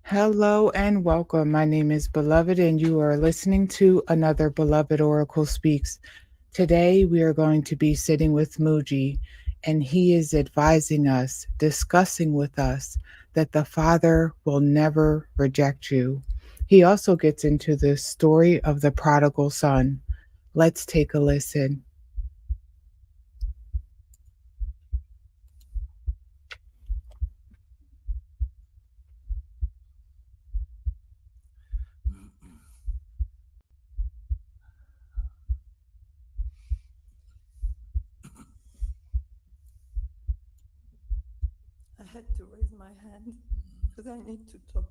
Hello and welcome. My name is Beloved, and you are listening to another Beloved Oracle Speaks. Today, we are going to be sitting with Mooji, and he is advising us, discussing with us, that the Father will never reject you. He also gets into the story of the prodigal son. Let's take a listen. I had to raise my hand because I need to talk.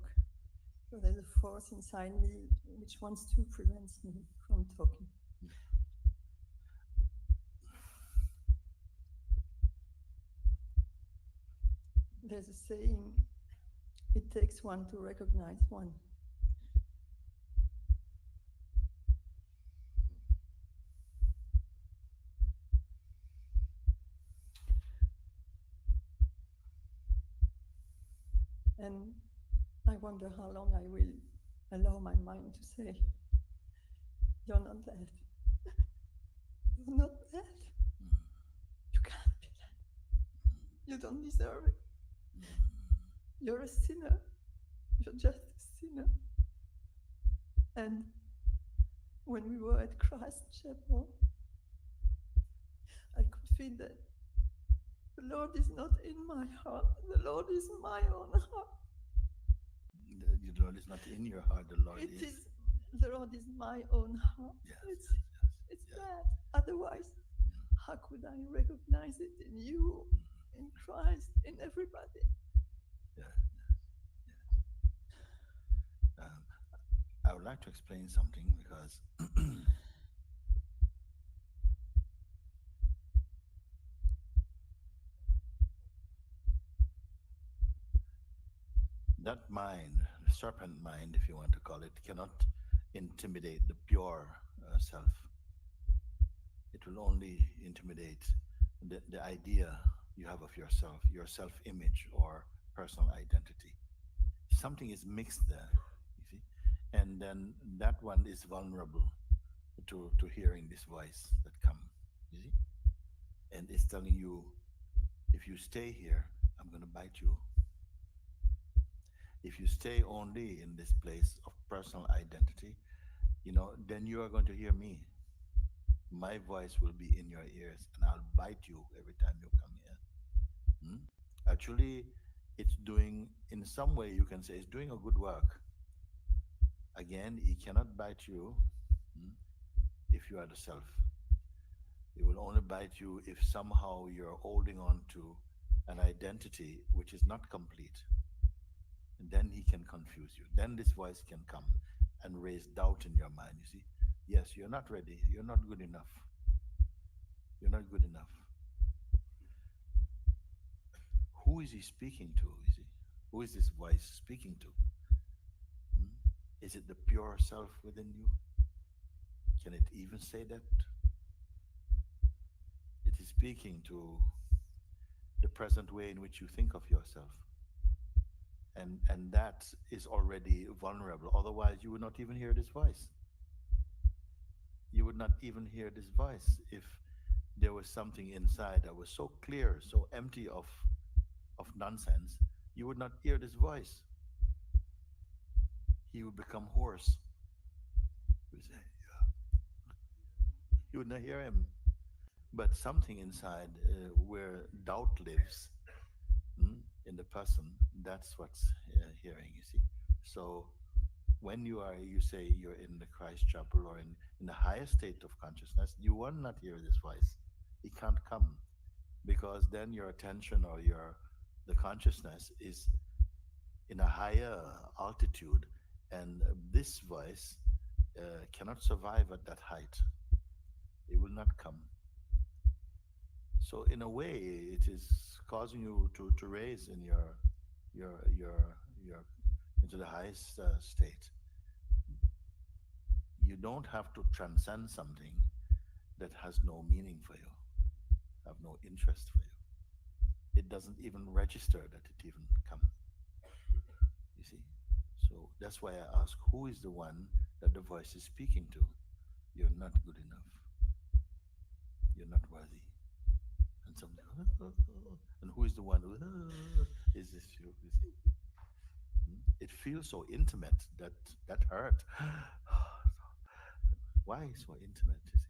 So there's a force inside me which wants to prevent me from talking. There's a saying, it takes one to recognize one. And I wonder how long I will allow my mind to say, you're not that. You're not that. You can't be that. You don't deserve it. You're a sinner. You're just a sinner. And when we were at Christ Chapel, I could feel that the Lord is not in my heart. The Lord is my own heart. The Lord is not in your heart. The Lord is. The Lord is my own heart. Yes, It's that. Otherwise, how could I recognize it in you, in Christ, in everybody? Yeah, yeah. I would like to explain something because that mind, the serpent mind, if you want to call it, cannot intimidate the pure self. It will only intimidate the idea you have of yourself, your self image or personal identity. Something is mixed there, you see. And then that one is vulnerable to hearing this voice that comes, you see. And it's telling you, if you stay here, I'm going to bite you. If you stay only in this place of personal identity, then you are going to hear me. My voice will be in your ears, and I'll bite you every time you come here. Hmm? Actually, it's doing, in some way, you can say it's doing a good work. Again, it cannot bite you, hmm, if you are the self. It will only bite you if somehow you're holding on to an identity which is not complete. And then he can confuse you. Then this voice can come and raise doubt in your mind. You see, yes, you're not ready. You're not good enough. You're not good enough. Who is he speaking to? You see, who is this voice speaking to? Hmm? Is it the pure self within you? Can it even say that? It is speaking to the present way in which you think of yourself. And that is already vulnerable. Otherwise, you would not even hear this voice. You would not even hear this voice if there was something inside that was so clear, so empty of nonsense. You would not hear this voice. He would become hoarse. You would say, yeah. You would not hear him. But something inside where doubt lives, in the person, that's what's hearing, you see. So when you say you're in the Christ chapel or in the highest state of consciousness, you will not hear this voice. It can't come because then your attention or the consciousness is in a higher altitude, and this voice cannot survive at that height. It will not come. So in a way, it is causing you to raise in your into the highest state. You don't have to transcend something that has no meaning for you, have no interest for you. It doesn't even register that it even come. You see. That's why I ask, who is the one that the voice is speaking to? You're not good enough. You're not worthy. And somebody, and who is the one who is this you? You see? It feels so intimate that that hurt. Why so intimate? You see?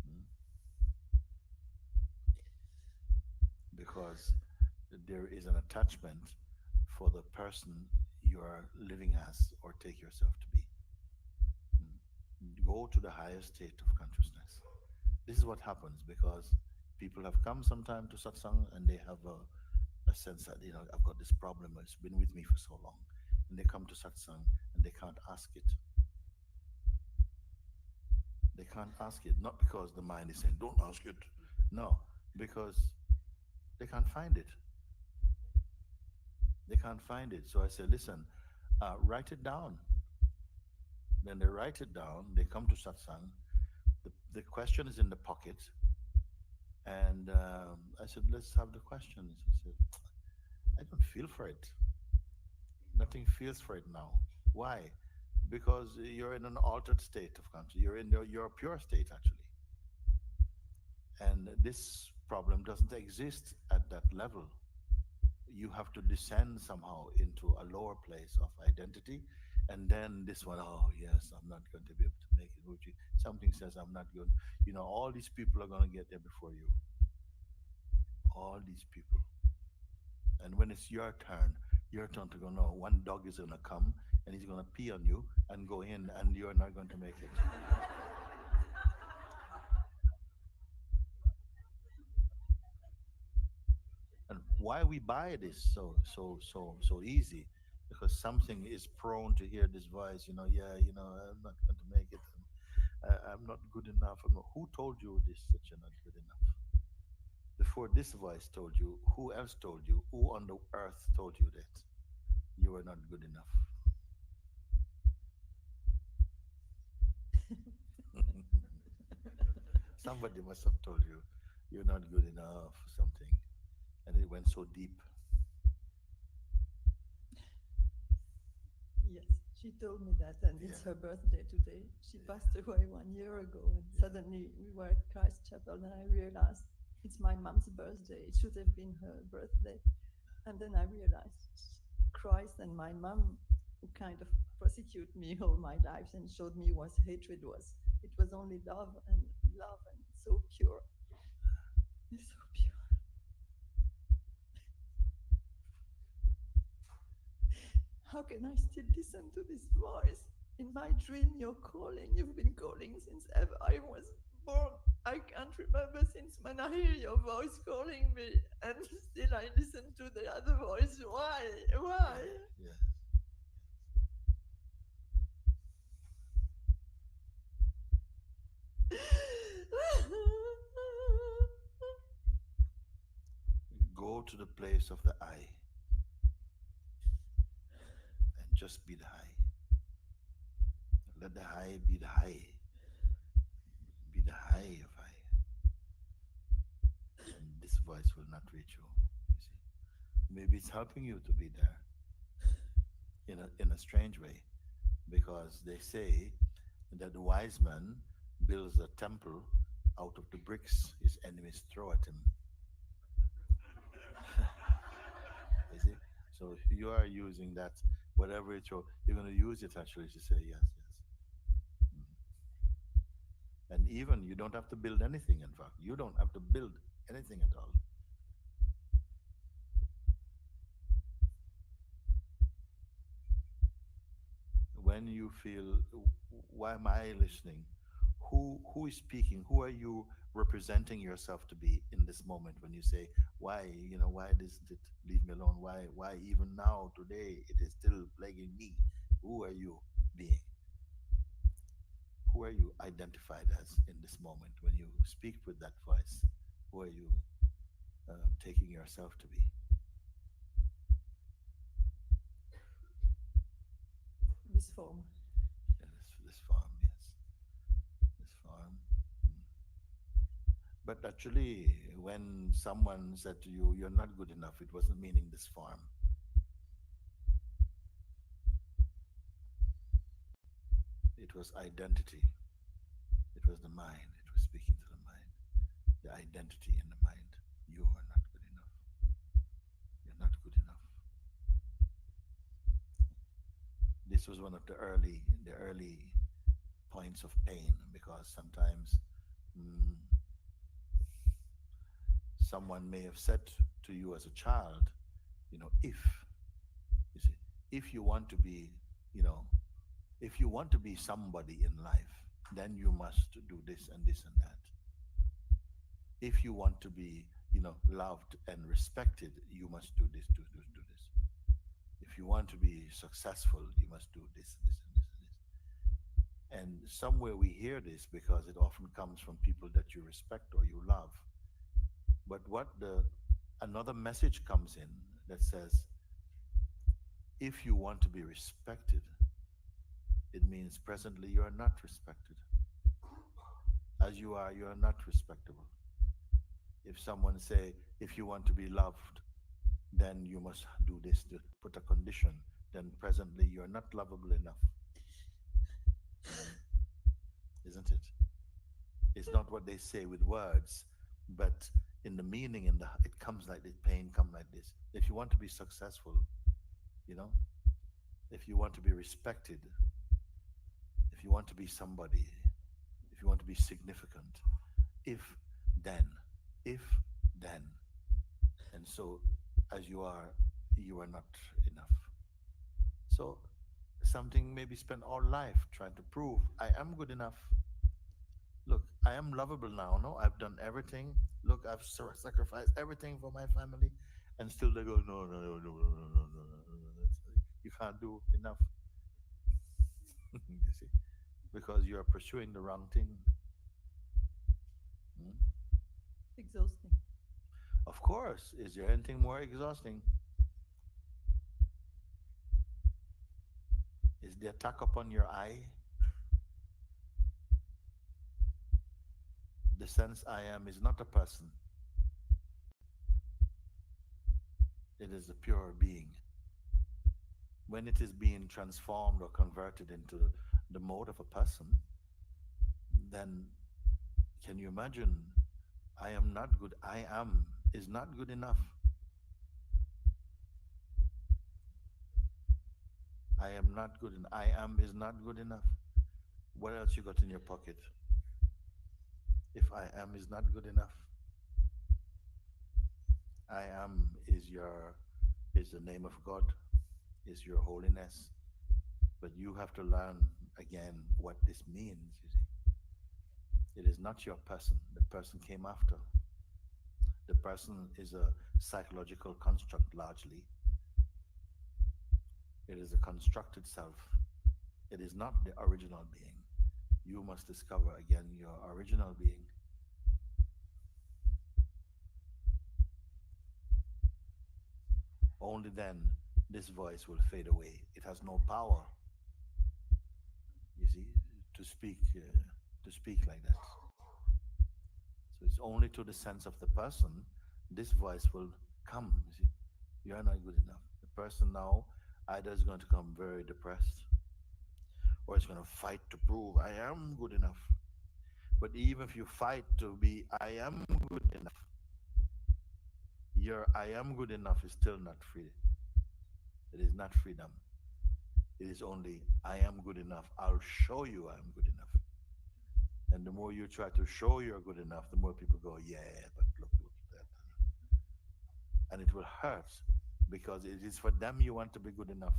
Mm. Because there is an attachment for the person you are living as or take yourself to be. Go to the higher state of consciousness. This is what happens because people have come sometime to satsang and they have a sense that, I've got this problem, it's been with me for so long. And they come to satsang and they can't ask it. They can't ask it, not because the mind is saying, don't ask it. No, because they can't find it. They can't find it. So I say, listen, write it down. Then they write it down, they come to satsang. The question is in the pocket. And I said, let's have the questions. He said, I don't feel for it. Nothing feels for it now. Why? Because you're in an altered state of consciousness. You're in your pure state, actually. And this problem doesn't exist at that level. You have to descend somehow into a lower place of identity. And then this one, oh, yes, I'm not going to be able to make it. Mooji. Something says I'm not good. All these people are going to get there before you. All these people. And when it's your turn to go, no, one dog is going to come and he's going to pee on you and go in and you're not going to make it. And why we buy this so easy? Because something is prone to hear this voice, yeah, I'm not going to make it. I'm not good enough. Who told you this, that you're not good enough? Before this voice told you, who else told you? Who on the earth told you that you were not good enough? Somebody must have told you you're not good enough or something. And it went so deep. Yes, she told me that, and it's her birthday today. She passed away 1 year ago, and suddenly we were at Christ Chapel, and I realized it's my mom's birthday. It should have been her birthday. And then I realized Christ and my mom, who kind of persecuted me all my life and showed me what hatred was. It was only love and so pure. It's so pure. How can I still listen to this voice? In my dream, you're calling. You've been calling since ever I was born. I can't remember since when I hear your voice calling me, and still I listen to the other voice. Why? Why? Yeah. Go to the place of the I and just be the I. Let the I be the I. Be the I of I. And this voice will not reach you. You see, maybe it's helping you to be there in a strange way, because they say that the wise man builds a temple out of the bricks his enemies throw at him. You see? So you are using that, whatever it's you're going to use it actually to say yes, yes. And even you don't have to build anything, in fact. You don't have to build anything at all. When you feel, why am I listening? Who is speaking? Who are you representing yourself to be in this moment when you say, why, why doesn't it leave me alone? Why even now, today, it is still plaguing me? Who are you being? Who are you identified as in this moment when you speak with that voice? Who are you taking yourself to be? This form. Yeah, this form, yes. This form. But actually, when someone said to you, you're not good enough, it wasn't meaning this form. It was identity. It was the mind. It was speaking to the mind. The identity in the mind. You are not good enough. You're not good enough. This was one of the early points of pain, because sometimes mm, someone may have said to you as a child, if you see, if you want to be, you know, if you want to be somebody in life, then you must do this and this and that. If you want to be, loved and respected, you must do this, do this. If you want to be successful, you must do this, this, and this, and this. And somewhere we hear this because it often comes from people that you respect or you love. But another message comes in that says, if you want to be respected, it means presently you are not respected. As you are not respectable. If someone say, if you want to be loved, then you must do this, to put a condition, then presently you're not lovable enough. Isn't it? It's not what they say with words, but in the meaning, it comes like this, pain come like this. If you want to be successful, you know, if you want to be respected, if you want to be somebody, if you want to be significant, if then, if then. And so as you are not enough. So something maybe spend all life trying to prove I am good enough. Look, I am lovable now. No, I've done everything. Look, I've sacrificed everything for my family, and still they go, no, no, no, no, no, no, no, no, no. You can't do enough. You see, because you are pursuing the wrong thing. Hmm? Exhausting. Of course, is there anything more exhausting? Is the attack upon your eye? The sense I am is not a person. It is a pure being. When it is being transformed or converted into the mode of a person, then can you imagine? I am not good. I am is not good enough. I am not good, and I am is not good enough. What else you got in your pocket? If I am is not good enough, I am is the name of God, is your holiness. But you have to learn again what this means, you see. It is not your person. The person came after. The person is a psychological construct largely. It is a constructed self. It is not the original being. You must discover again your original being. Only then this voice will fade away. It has no power, you see, to speak like that. So it's only to the sense of the person this voice will come. You see, you are not good enough. The person now either is going to come very depressed, or it's going to fight to prove I am good enough. But even if you fight to be I am good enough, your I am good enough is still not free. It is not freedom. It is only I am good enough. I'll show you I'm good enough. And the more you try to show you're good enough, the more people go, yeah, but look at that. And it will hurt because it is for them you want to be good enough.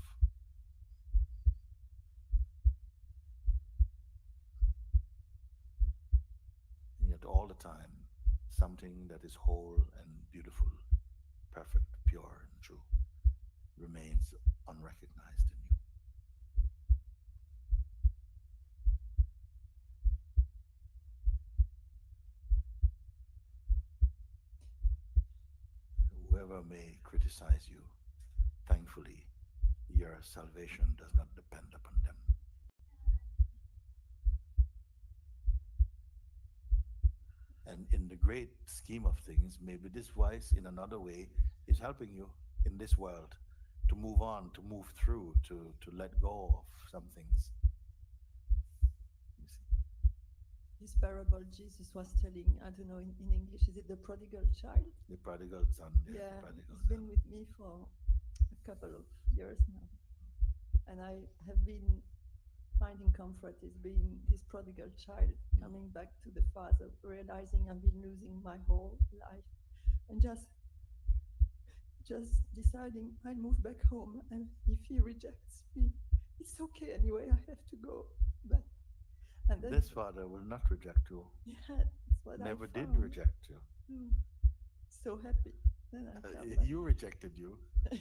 And yet all the time, something that is whole and beautiful, perfect, pure, and true remains unrecognized in you. Whoever may criticize you, thankfully, your salvation does not depend upon them. And in the great scheme of things, maybe this voice in another way is helping you in this world to move on, to move through, to let go of some things. this parable Jesus was telling. I don't know in English, is it the prodigal child? The prodigal son. Yeah, Prodigal it's been son. with me for a couple of years now. And I have been finding comfort is being this prodigal child coming back to the father, realizing I've been losing my whole life, and just deciding I'll move back home, and if he rejects me, it's okay anyway, I have to go. But and then This father will not reject you. yeah, that's what Never I did found. reject you. So happy. Then I come back. You rejected you. Yes.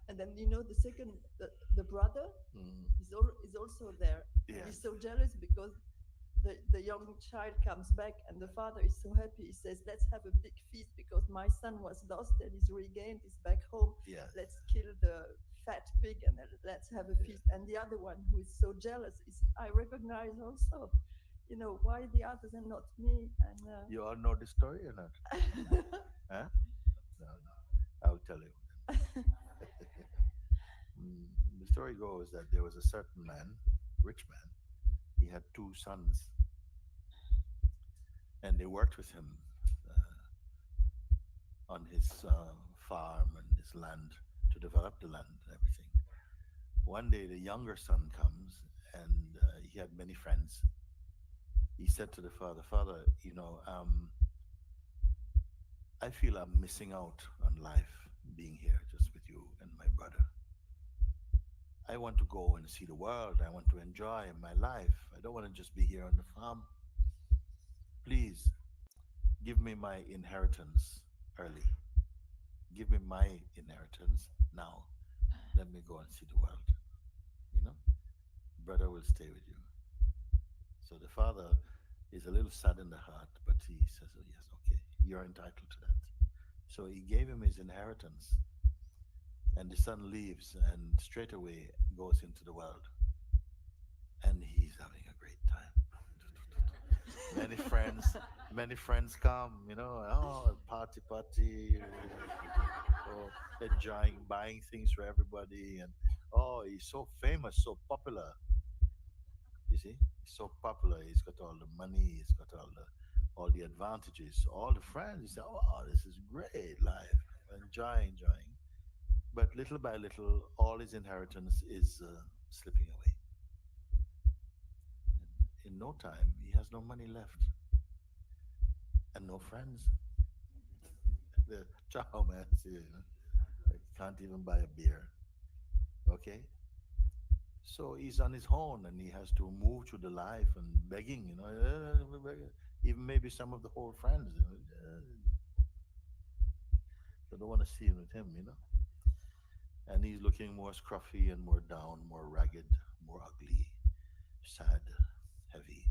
And then the second, the brother is also there. Yes. He's so jealous because the young child comes back and the father is so happy. He says, "Let's have a big feast because my son was lost and he's regained. He's back home. Yes. Let's kill the fat pig and let's have a feast." And the other one who is so jealous is, I recognize also, why the others and not me. And You all know the story or not? Huh? No. I'll tell you. The story goes that there was a certain man, rich man. He had two sons, and they worked with him on his farm and his land to develop the land and everything. One day, the younger son comes, and he had many friends. He said to the father, "Father, I feel I'm missing out on life being here just with you and my brother. I want to go and see the world. I want to enjoy my life. I don't want to just be here on the farm. Please give me my inheritance early. Give me my inheritance now. Let me go and see the world. Brother will stay with you." So the father is a little sad in the heart, but he says, "Oh, yes, okay, you're entitled to that." So he gave him his inheritance, and the son leaves and straight away goes into the world. And he's having a great time. Many friends come, party, enjoying, buying things for everybody. And he's so famous, so popular. You see, he's so popular. He's got all the money. He's got all the advantages. All the friends. He say, "Oh, this is great life. Enjoying." But little by little, all his inheritance is slipping away. And in no time, he has no money left and no friends. The chow man, can't even buy a beer. Okay, so he's on his own and he has to move through the life and begging, even maybe some of the old friends, they don't want to see him with him. And he's looking more scruffy and more down, more ragged, more ugly, sad, heavy.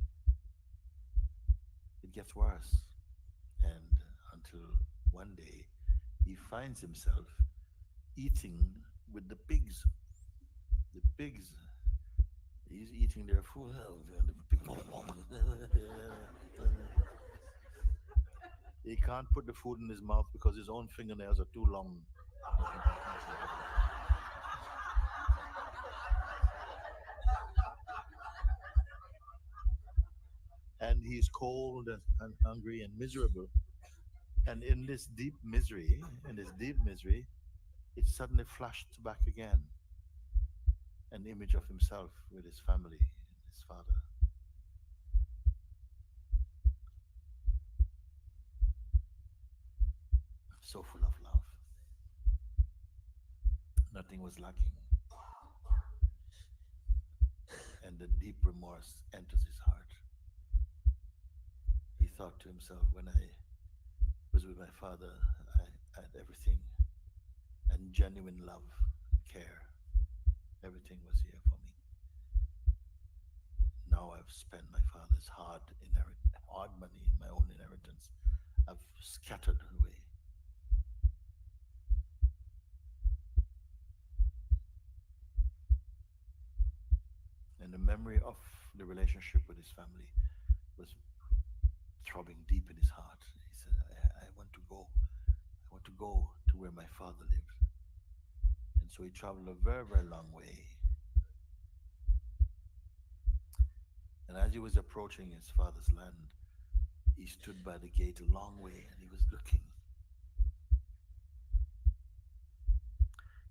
It gets worse. And until one day he finds himself eating with the pigs. The pigs, he's eating their food. He can't put the food in his mouth because his own fingernails are too long. And he's cold and hungry and miserable. And in this deep misery, it suddenly flashed back again. An image of himself with his family, his father. So full of love. Nothing was lacking. And the deep remorse enters his heart. He thought to himself, when I was with my father, I had everything and genuine love and care. Everything was here for me. Now I've spent my father's hard money, my own inheritance. I've scattered away. And the memory of the relationship with his family was throbbing deep in his heart. He said, I want to go. I want to go to where my father lived. And so he traveled a very, very long way. And as he was approaching his father's land, he stood by the gate a long way and he was looking.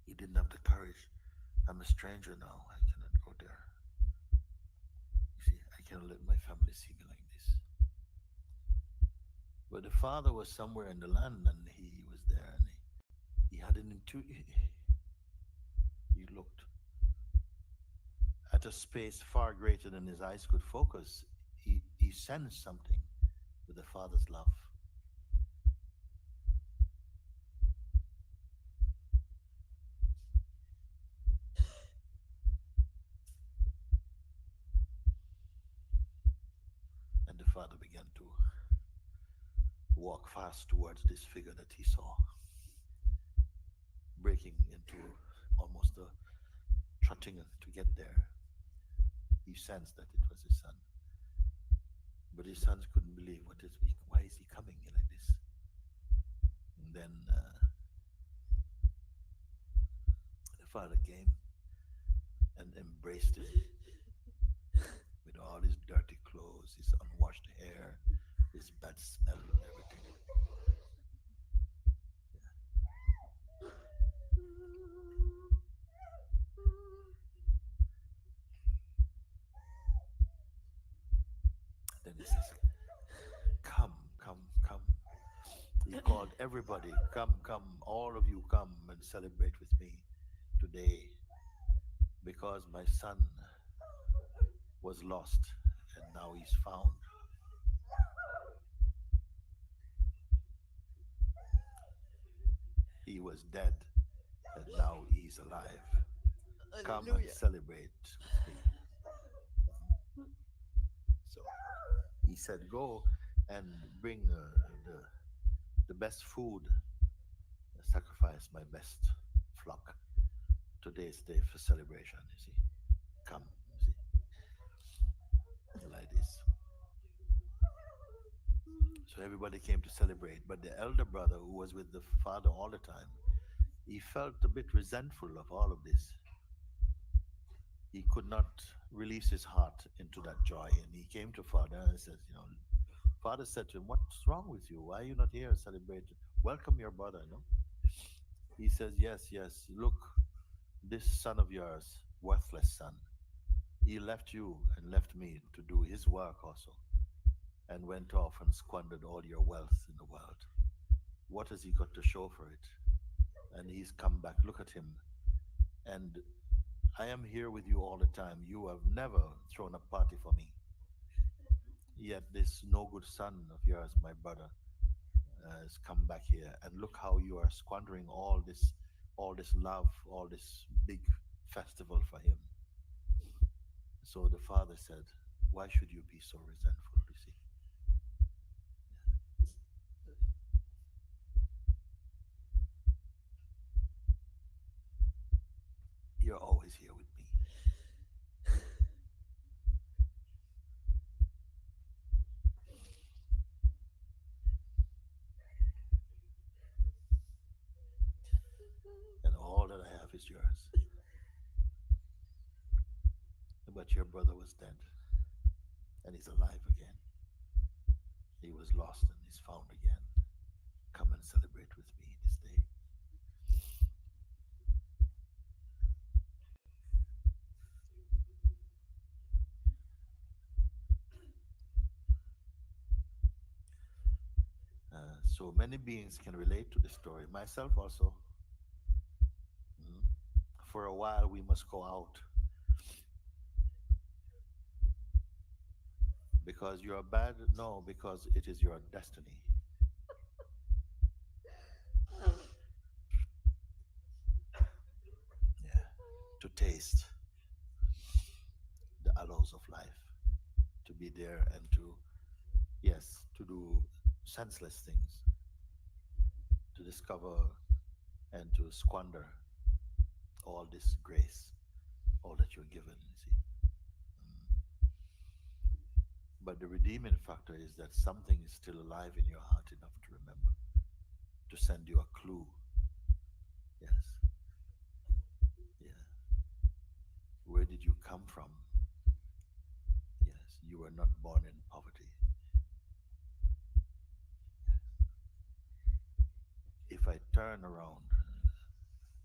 He didn't have the courage. I'm a stranger now. I cannot go there. You see, I cannot let my family see me like this. But the father was somewhere in the land and he was there and he had an intuition. He looked at a space far greater than his eyes could focus. He sensed something with the father's love. And the father began to walk fast towards this figure that he saw, breaking into almost a trotting to get there. He sensed that it was his son. But his sons couldn't believe why is he coming here like this? And then the father came and embraced him with all his dirty clothes, his unwashed hair, his bad smell and everything. Then he says, come, come, come. He called everybody, come, come, all of you come and celebrate with me today because my son was lost and now he's found. He was dead and now he's alive. Come and celebrate with me. So he said, go and bring the best food, sacrifice my best flock. Today's day for celebration, you see. Come, you see, like this. So everybody came to celebrate, but the elder brother who was with the father all the time, he felt a bit resentful of all of this. He could not release his heart into that joy, and he came to father and says, father said to him, what's wrong with you? Why are you not here celebrating? Welcome your brother, no? He says, yes, yes, look, this son of yours, worthless son, he left you and left me to do his work also, and went off and squandered all your wealth in the world. What has he got to show for it? And he's come back. Look at him. And I am here with you all the time. You have never thrown a party for me. Yet this no good son of yours, my brother, has come back here. And look how you are squandering all this love, all this big festival for him. So the father said, why should you be so resentful, you see? You're always here with me. And all that I have is yours. But your brother was dead, and he's alive again. He was lost and he's found again. Come and celebrate with me this day. So many beings can relate to this story. Myself also. Mm. For a while, we must go out. Because you are bad? No, because it is your destiny. Yeah. To taste the aloes of life, to be there and to, yes, to do senseless things, to discover and to squander all this grace, all that you're given, you see. But the redeeming factor is that something is still alive in your heart enough to remember, to send you a clue. Yes. Yeah. Where did you come from? Yes. You were not born in poverty. If I turn around,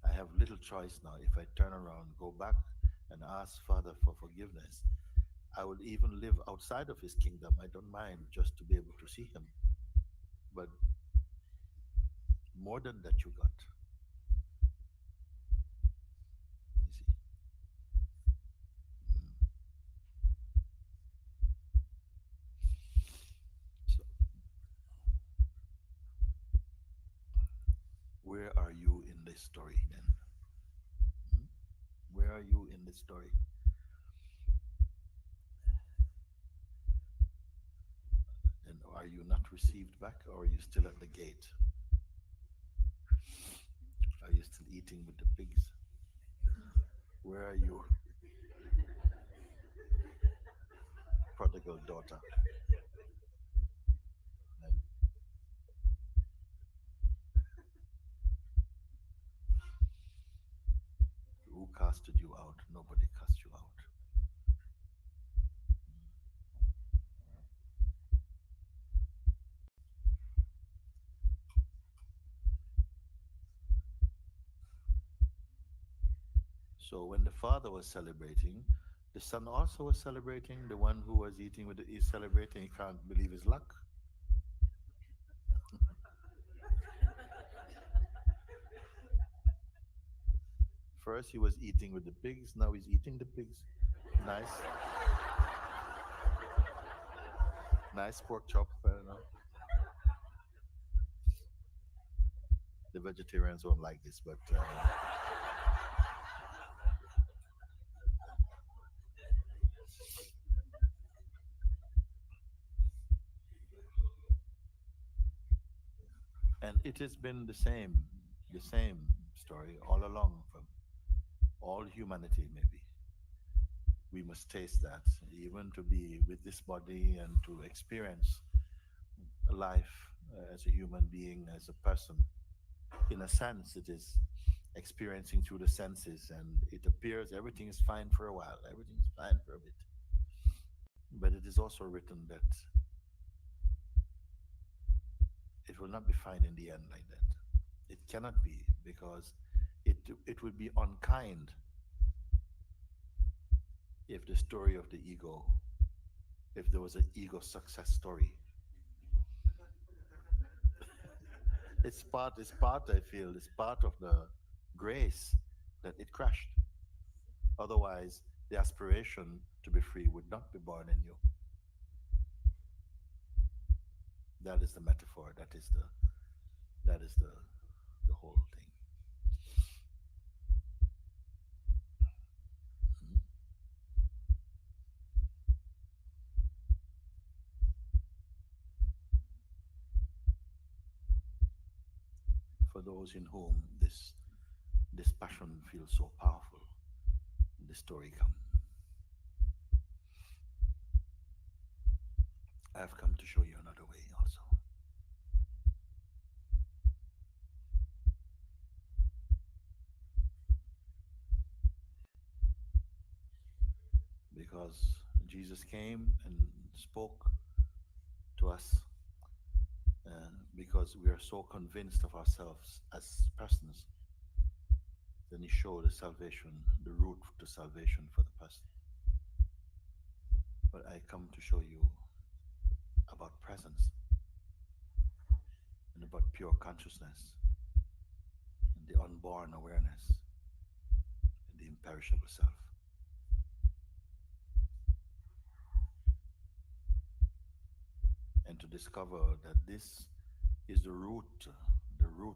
I have little choice now. If I turn around, go back and ask Father for forgiveness, I will even live outside of his kingdom. I don't mind just to be able to see him. But more than that, you got. You see. Mm. So, where are you in this story then? Hmm? Where are you in this story? And are you not received back, or are you still at the gate? Are you still eating with the pigs? Where are you, prodigal daughter? And who casted you out? Nobody cast you out. So when the father was celebrating, the son also was celebrating. The one who was eating with is celebrating. He can't believe his luck. First he was eating with the pigs. Now he's eating the pigs. Nice, nice pork chop. I don't know. The vegetarians won't like this, but and it has been the same story all along from all humanity. Maybe we must taste that, even to be with this body and to experience life as a human being, as a person. In a sense, it is experiencing through the senses, and it appears everything is fine for a while, everything is fine for a bit. But it is also written that it will not be fine in the end like that. It cannot be, because it would be unkind if the story of the ego, if there was an ego success story. It's part, I feel, it's part of the grace that it crashed. Otherwise, the aspiration to be free would not be born in you. That is the metaphor. That is the whole thing. Mhm. For those in whom this passion feels so powerful, the story come. I have come to show you another way also. Because Jesus came and spoke to us, because we are so convinced of ourselves as persons. Then he showed the salvation, the route to salvation for the person. But I come to show you about presence and about pure consciousness and the unborn awareness and the imperishable self. And to discover that this is the root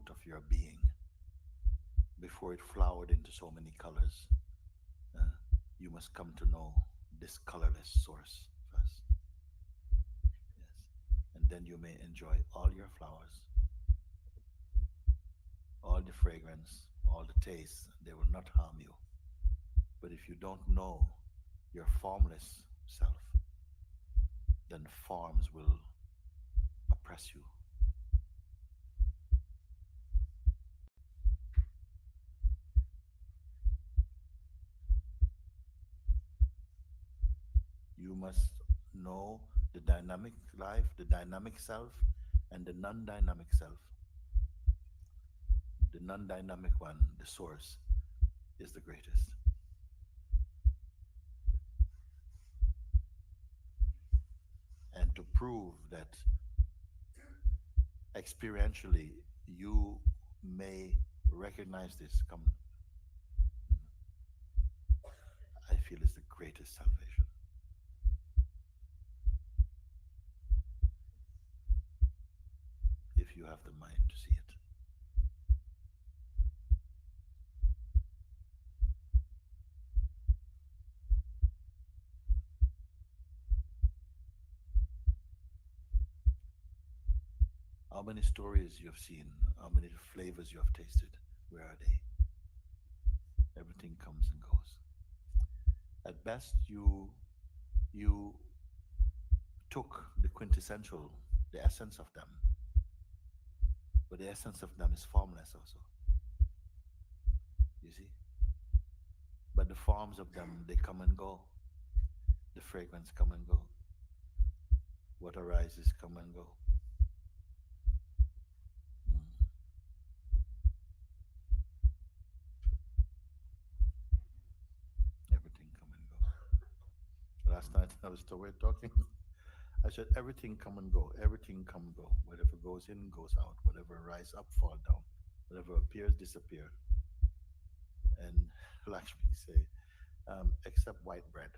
of your being before it flowered into so many colors. Uh, you must come to know this colorless source first. Yes. And then you may enjoy all your flowers, all the fragrance, all the taste. They will not harm you. But if you don't know your formless self, then forms will oppress you. You must know the dynamic life, the dynamic self, and the non dynamic self. The non dynamic one, the source, is the greatest. And to prove that experientially you may recognize this, come, I feel it's the greatest salvation. If you have the mind to see it. How many stories you have seen, how many flavors you have tasted, where are they? Everything comes and goes. At best, you took the quintessential, the essence of them, but the essence of them is formless also. You see? But the forms of them, they come and go. The fragrance come and go. What arises come and go. Mm. Everything come and go. Last night I was we're talking. I said everything come and go. Everything come and go. Whatever goes in goes out. Whatever rise up, fall down. Whatever appears, disappear. And Lakshmi say, except white bread.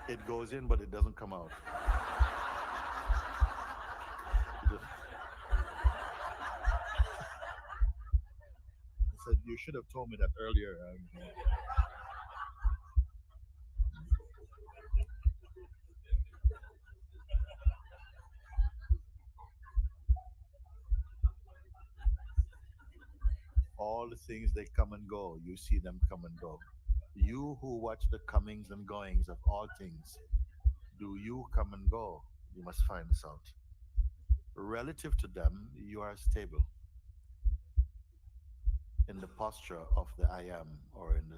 It goes in, but it doesn't come out. I said, you should have told me that earlier. All the things, they come and go. You see them come and go. You who watch the comings and goings of all things, do you come and go? You must find this out. Relative to them, you are stable in the posture of the I am, or in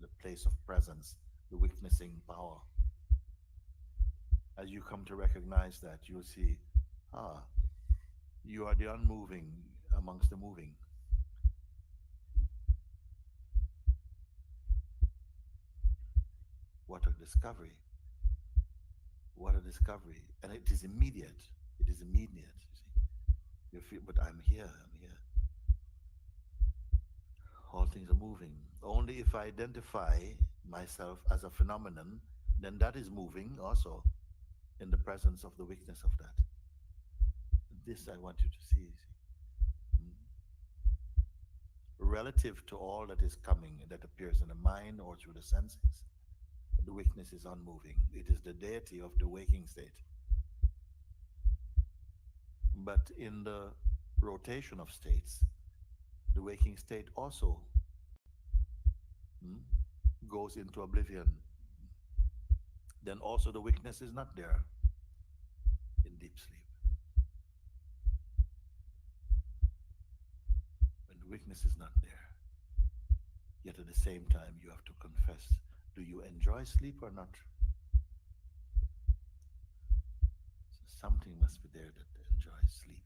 the place of presence, the witnessing power. As you come to recognize that, you'll see, ah, you are the unmoving amongst the moving. What a discovery. What a discovery. And it is immediate. It is immediate, you see. You feel, but I'm here, I'm here. All things are moving. Only if I identify myself as a phenomenon, then that is moving also in the presence of the weakness of that. This I want you to see. Mm. Relative to all that is coming, that appears in the mind or through the senses, the weakness is unmoving. It is the deity of the waking state. But in the rotation of states, the waking state also mm, goes into oblivion. Then also the weakness is not there in deep sleep. When the weakness is not there, yet at the same time you have to confess, do you enjoy sleep or not? So something must be there that enjoys sleep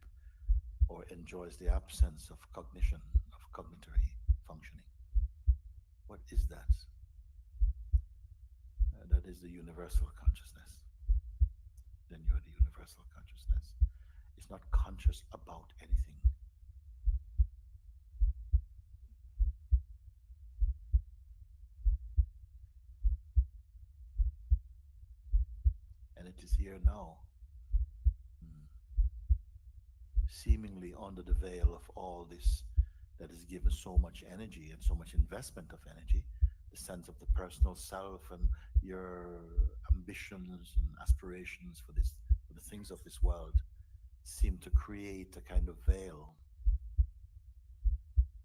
or enjoys the absence of cognition, of cognitory functioning. What is that? That is the universal consciousness. Then you are the universal consciousness. It's not conscious about anything. And it is here now, seemingly under the veil of all this that is given so much energy and so much investment of energy, the sense of the personal self and your ambitions and aspirations for this, for the things of this world, seem to create a kind of veil.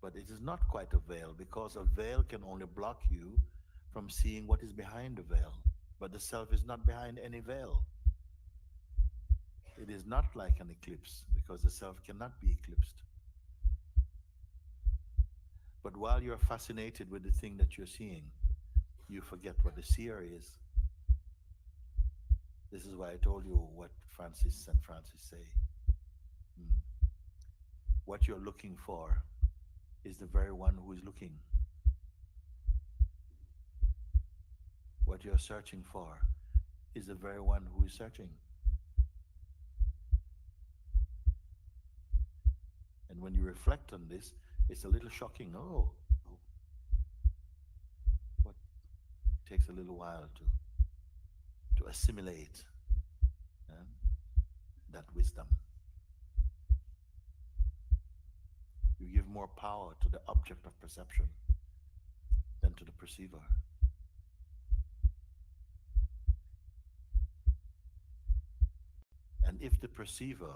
But it is not quite a veil, because a veil can only block you from seeing what is behind the veil. But the self is not behind any veil. It is not like an eclipse because the self cannot be eclipsed. But while you're fascinated with the thing that you're seeing, you forget what the seer is. This is why I told you what Francis and Francis say. Hmm. What you're looking for is the very one who is looking. What you're searching for is the very one who is searching. And when you reflect on this, it's a little shocking. Oh, what takes a little while to assimilate uh, that wisdom. You give more power to the object of perception than to the perceiver. And if the perceiver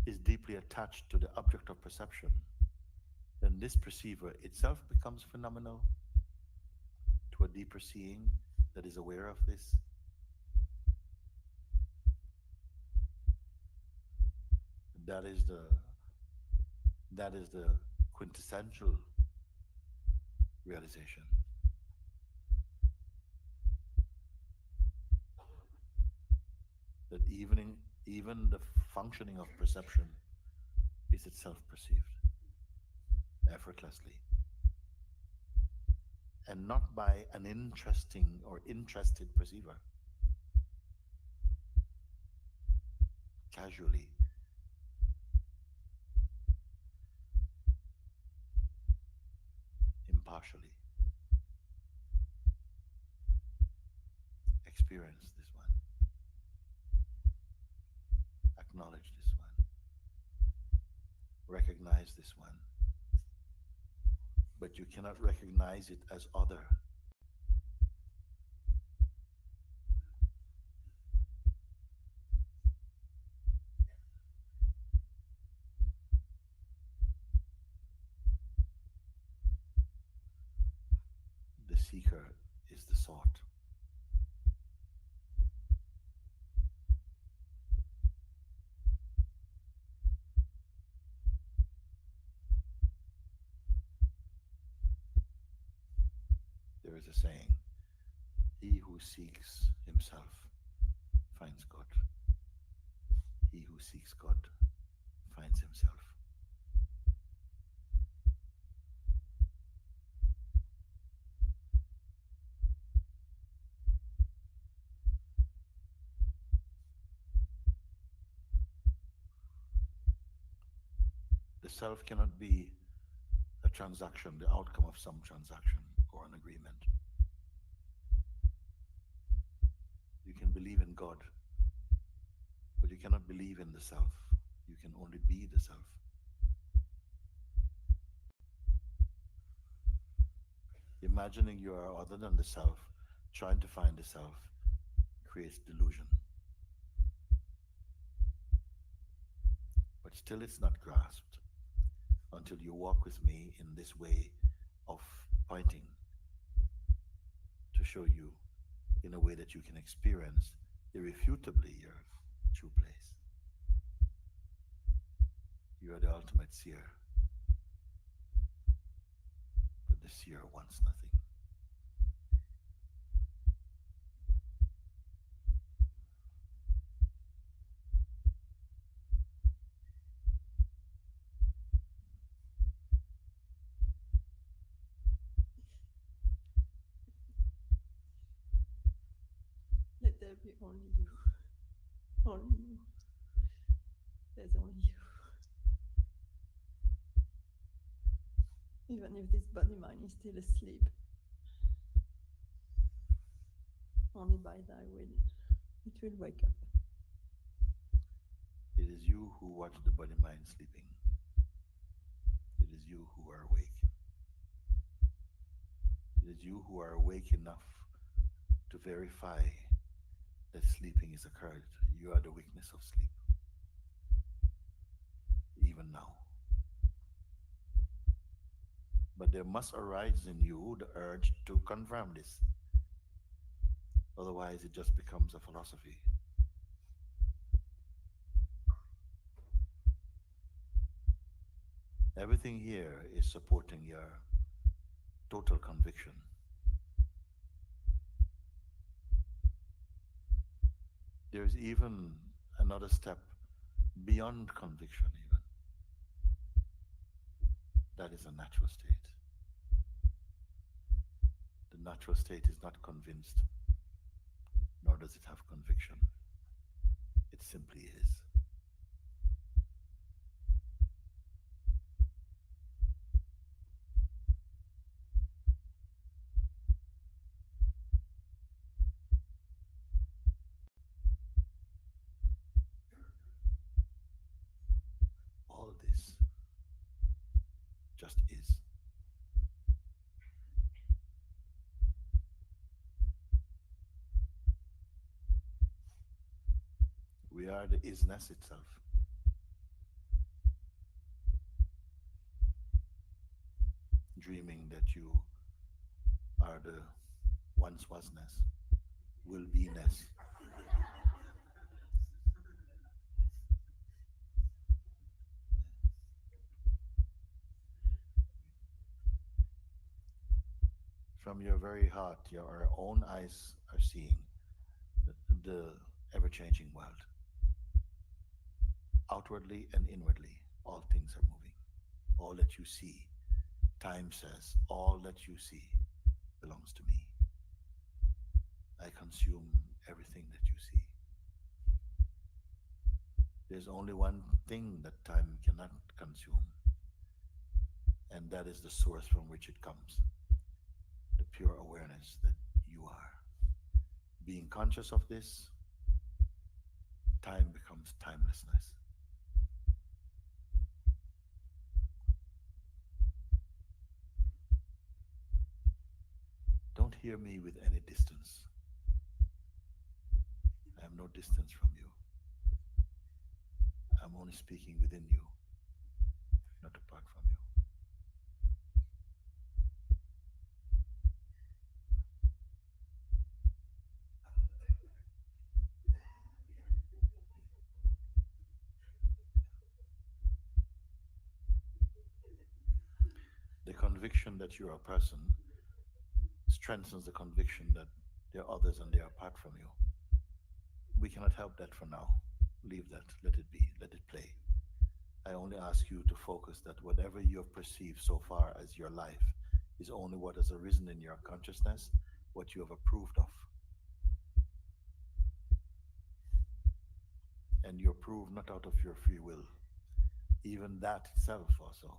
is deeply attached to the object of perception, then this perceiver itself becomes phenomenal to a deeper seeing that is aware of this. That is the that is the quintessential realization. That even the functioning of perception is itself perceived effortlessly. And not by an interesting or interested perceiver. Casually. Impartially. Experience this one. Acknowledge this one. Recognize this one. But you cannot recognize it as other. The seeker is the sought. There is a saying, he who seeks himself finds God. He who seeks God finds himself. The self cannot be a transaction, the outcome of some transaction or an agreement. You can believe in God, but you cannot believe in the self. You can only be the self. Imagining you are other than the self, trying to find the self, creates delusion. But still it's not grasped until you walk with me in this way of pointing to show you in a way that you can experience irrefutably your true place. You are the ultimate seer, but the seer wants nothing. Let there be only you. Only you. There's only you. Even if this body mind is still asleep, only by thy will it will wake up. It is you who watch the body mind sleeping. It is you who are awake. It is you who are awake enough to verify that sleeping is occurred. You are the witness of sleep. Even now. But there must arise in you the urge to confirm this. Otherwise, it just becomes a philosophy. Everything here is supporting your total conviction. There's even another step beyond conviction, even. That is a natural state. The natural state is not convinced, nor does it have conviction. It simply is. All this just is. We are the isness itself. Dreaming that you are the once wasness, will be-ness. From your very heart, your own eyes are seeing the ever-changing world. Outwardly and inwardly, all things are moving. All that you see, time says, all that you see belongs to me. I consume everything that you see. There's only one thing that time cannot consume, and that is the source from which it comes, the pure awareness that you are. Being conscious of this, time becomes timelessness. Don't hear me with any distance. I have no distance from you. I'm only speaking within you, not apart from you. The conviction that you are a person strengthens the conviction that there are others and they are apart from you. We cannot help that for now. Leave that. Let it be. Let it play. I only ask you to focus that whatever you have perceived so far as your life is only what has arisen in your consciousness, what you have approved of. And you approve not out of your free will. Even that itself also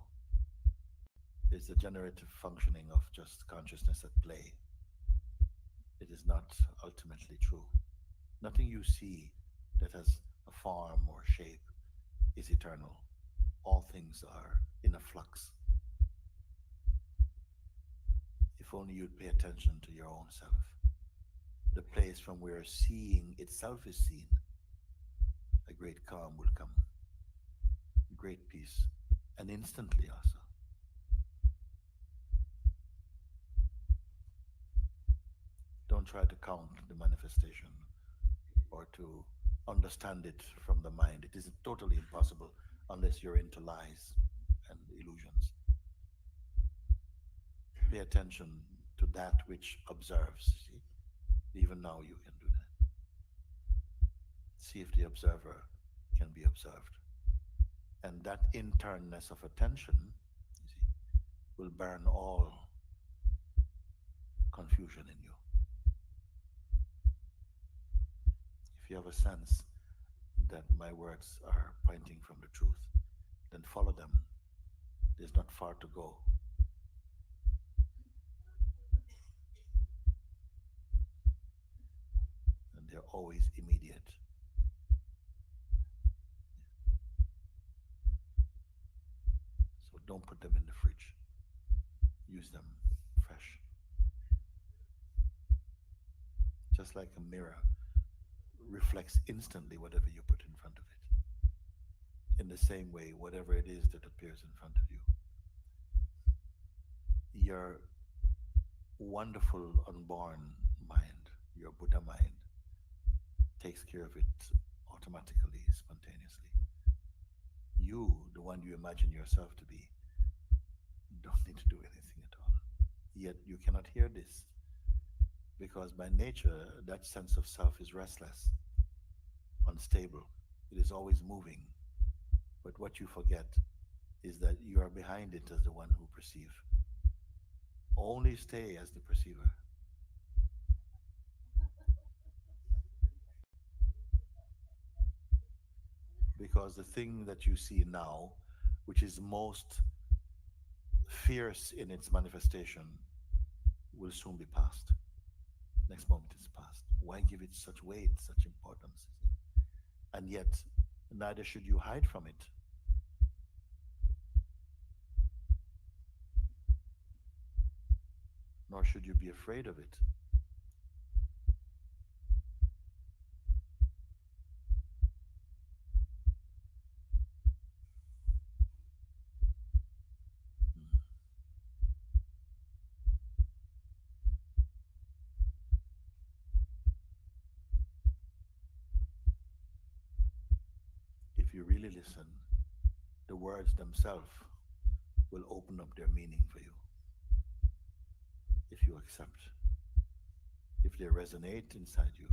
is the generative functioning of just consciousness at play. It is not ultimately true. Nothing you see that has a form or shape is eternal. All things are in a flux. If only you'd pay attention to your own self, the place from where seeing itself is seen, a great calm will come, great peace, and instantly also. Don't try to count the manifestation or to understand it from the mind. It is totally impossible unless you're into lies and illusions. Pay attention to that which observes. See? Even now you can do that. See if the observer can be observed. And that internness of attention, you see, will burn all confusion in you. If you have a sense that my words are pointing from the truth, then follow them. There's not far to go. And they're always immediate. So don't put them in the fridge. Use them fresh. Just like a mirror reflects instantly whatever you put in front of it. In the same way, whatever it is that appears in front of you, your wonderful unborn mind, your Buddha mind takes care of it automatically, spontaneously. You, the one you imagine yourself to be, don't need to do anything at all. Yet you cannot hear this because by nature, that sense of self is restless, unstable. It is always moving. But what you forget is that you are behind it as the one who perceive. Only stay as the perceiver. Because the thing that you see now, which is most fierce in its manifestation, will soon be past. Next moment is past. Why give it such weight, such importance? And yet, neither should you hide from it. Nor should you be afraid of it. If you really listen, the words themselves will open up their meaning for you. If you accept, if they resonate inside you,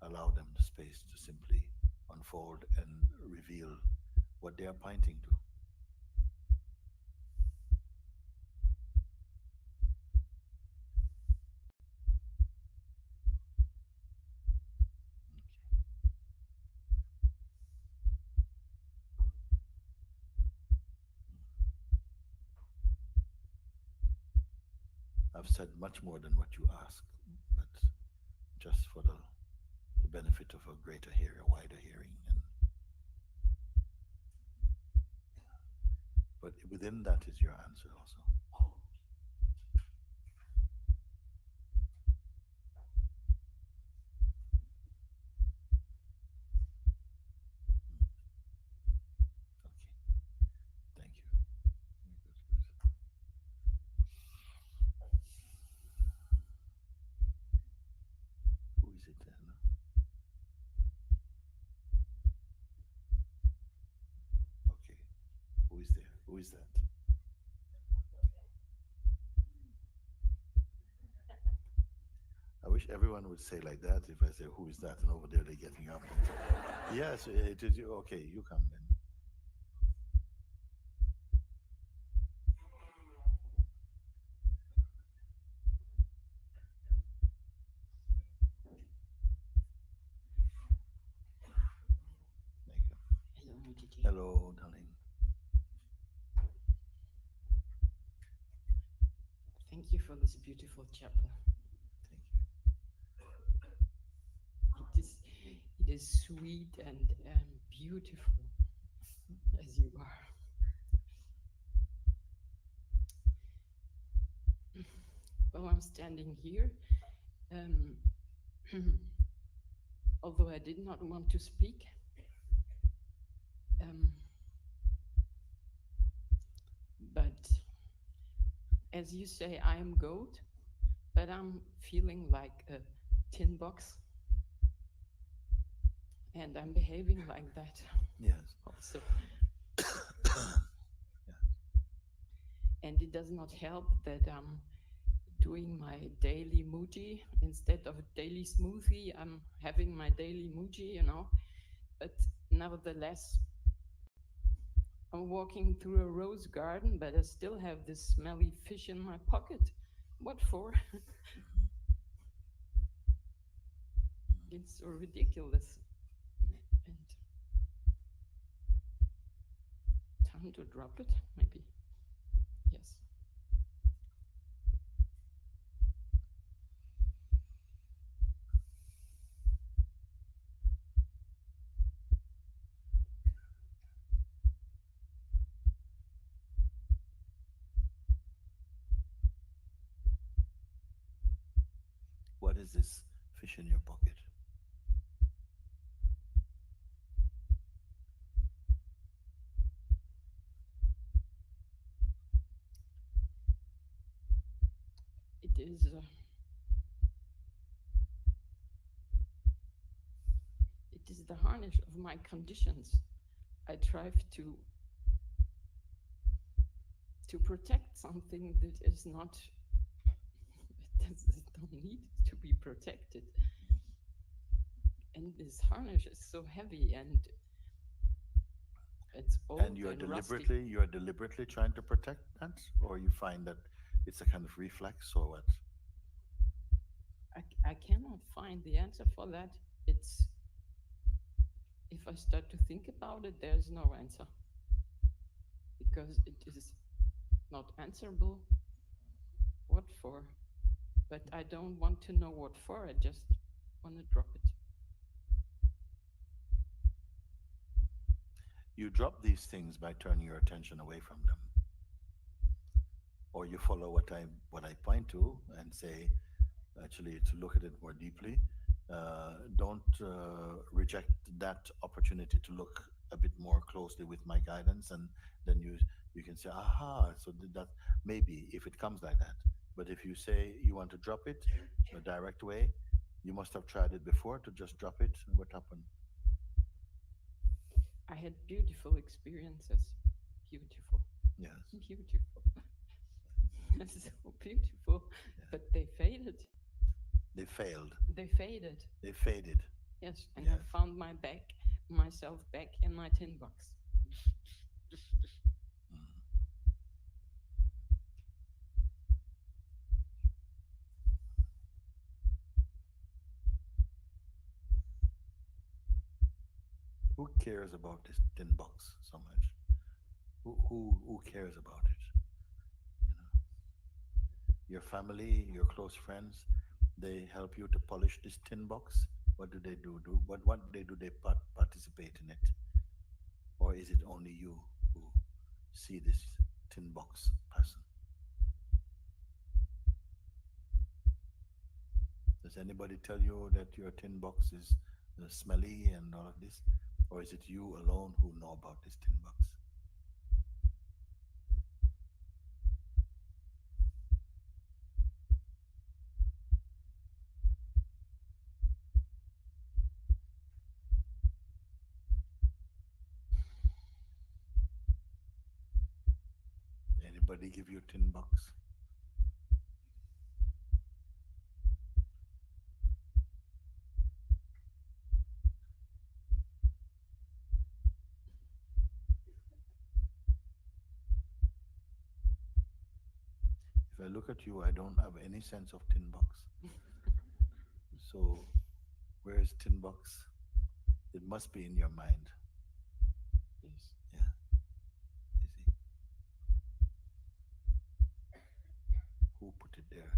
allow them the space to simply unfold and reveal what they are pointing to. I've said much more than what you asked, but just for the benefit of a greater hearing, a wider hearing. But within that is your answer also. Okay. Thank you. Good. Who is it then? Okay. Who is there? Who is that? I wish everyone would say like that. If I say, who is that? And over there they're getting up. Yes, it is. Okay, you come then. Hello, Mooji. Hello, darling. Thank you for this beautiful chapel. Thank you. It is sweet and beautiful as you are. Well, I'm standing here, although I did not want to speak. But as you say, I am goat, but I'm feeling like a tin box. And I'm behaving like that. Yes. Also. Yeah. And it does not help that I'm doing my daily Mooji. Instead of a daily smoothie, I'm having my daily Mooji, But nevertheless, I'm walking through a rose garden, but I still have this smelly fish in my pocket. What for? It's so ridiculous. And time to drop it, maybe. Yes. What is this fish in your pocket? It is is the harness of my conditions. I try to protect something that is not, that don't need to be protected. And this harness is so heavy and it's old And rusty. you are deliberately trying to protect that, or you find that it's a kind of reflex, or what? I cannot find the answer for that. It's, if I start to think about it, there's no answer because it is not answerable. What for? But I don't want to know what for. I just want to drop it. You drop these things by turning your attention away from them, or you follow what I point to and say, actually, to look at it more deeply. Don't reject that opportunity to look a bit more closely with my guidance, and then you can say, aha, so that maybe if it comes like that. But if you say you want to drop it a direct way, you must have tried it before to just drop it. And what happened? I had beautiful experiences. Beautiful. Yes. Beautiful. So beautiful. Yeah. But they faded. They failed. They faded. They faded. Yes. And Yes. I found myself back in my tin box. Mm. Who cares about this tin box so much? Who cares about it? You know, your family, your close friends, they help you to polish this tin box. What do they do? What do they participate in it, or is it only you who see this tin box person? Does anybody tell you that your tin box is smelly and all of this, or is it you alone who know about this tin box? Anybody give you tin box? If I look at you, I don't have any sense of tin box. So, where's tin box? It must be in your mind. Yes. Yeah, you see. Who put it there?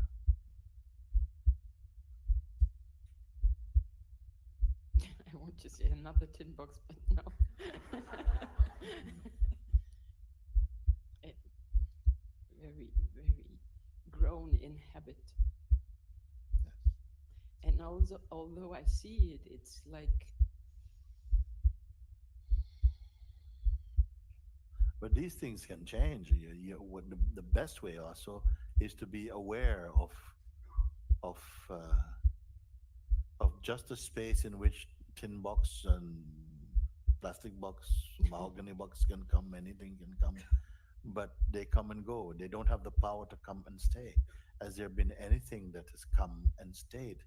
I want to say another tin box, but no. It, very, very grown in habit. Yes. And also, although I see it, it's like, But these things can change. What the best way also is to be aware of uh, of just a space in which tin box and plastic box, mahogany box can come, anything can come, but they come and go. They don't have the power to come and stay. Has there been anything that has come and stayed?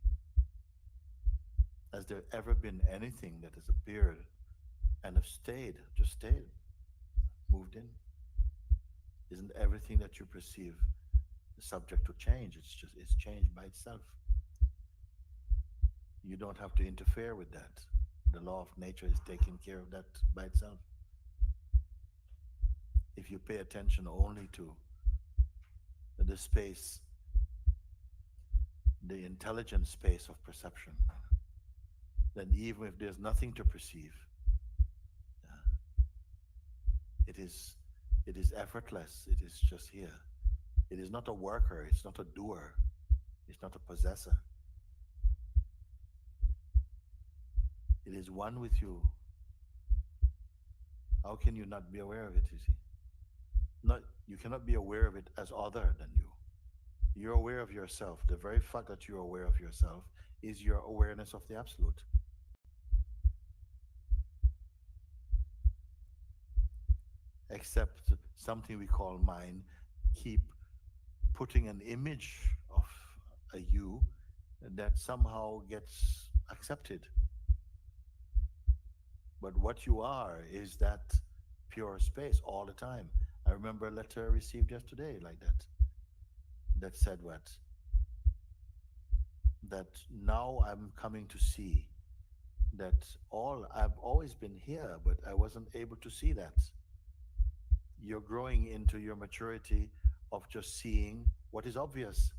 Has there ever been anything that has appeared and have stayed, just stayed, moved in? Isn't everything that you perceive subject to change? It's changed by itself. You don't have to interfere with that. The law of nature is taking care of that by itself. If you pay attention only to the space, the intelligent space of perception, then even if there's nothing to perceive, uh, it is it is effortless. It is just here. It is not a worker. It's not a doer. It's not a possessor. It is one with you. How can you not be aware of it? You see, not you cannot be aware of it as other than you. You're aware of yourself. The very fact that you're aware of yourself is your awareness of the absolute. except something we call mind keep putting an image of a you that somehow gets accepted. But what you are is that pure space all the time. I remember a letter I received yesterday like that, that said what? That now I'm coming to see that all I've always been here, but I wasn't able to see that. You're growing into your maturity of just seeing what is obvious.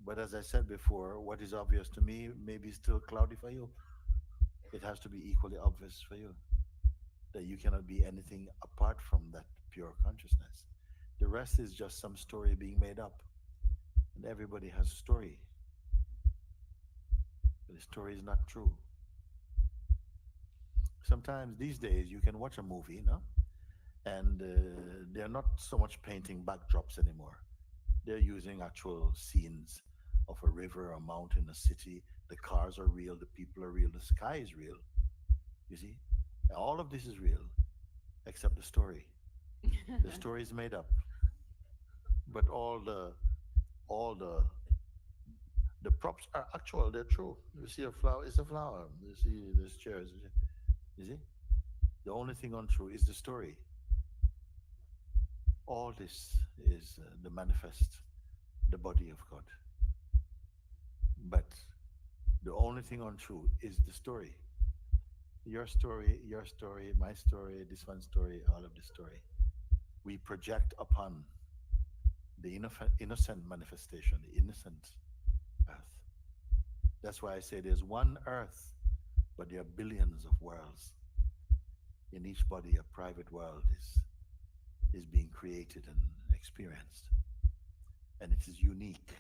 But as I said before, what is obvious to me may be still cloudy for you. It has to be equally obvious for you that you cannot be anything apart from that pure consciousness. The rest is just some story being made up. And everybody has a story. But the story is not true. Sometimes these days you can watch a movie, no? And they're not so much painting backdrops anymore. They're using actual scenes of a river, a mountain, a city. The cars are real, the people are real, the sky is real. You see? All of this is real, except the story. The story is made up. But all the props are actual, they're true. You see a flower, it's a flower. You see there's chairs. You see? The only thing untrue is the story. All this is the manifest, the body of God. But the only thing untrue is the story. Your story, my story, this one's story, all of the story. We project upon the innocent manifestation, the innocent earth. That's why I say there's one earth, but there are billions of worlds. In each body, a private world is being created and experienced. And it is unique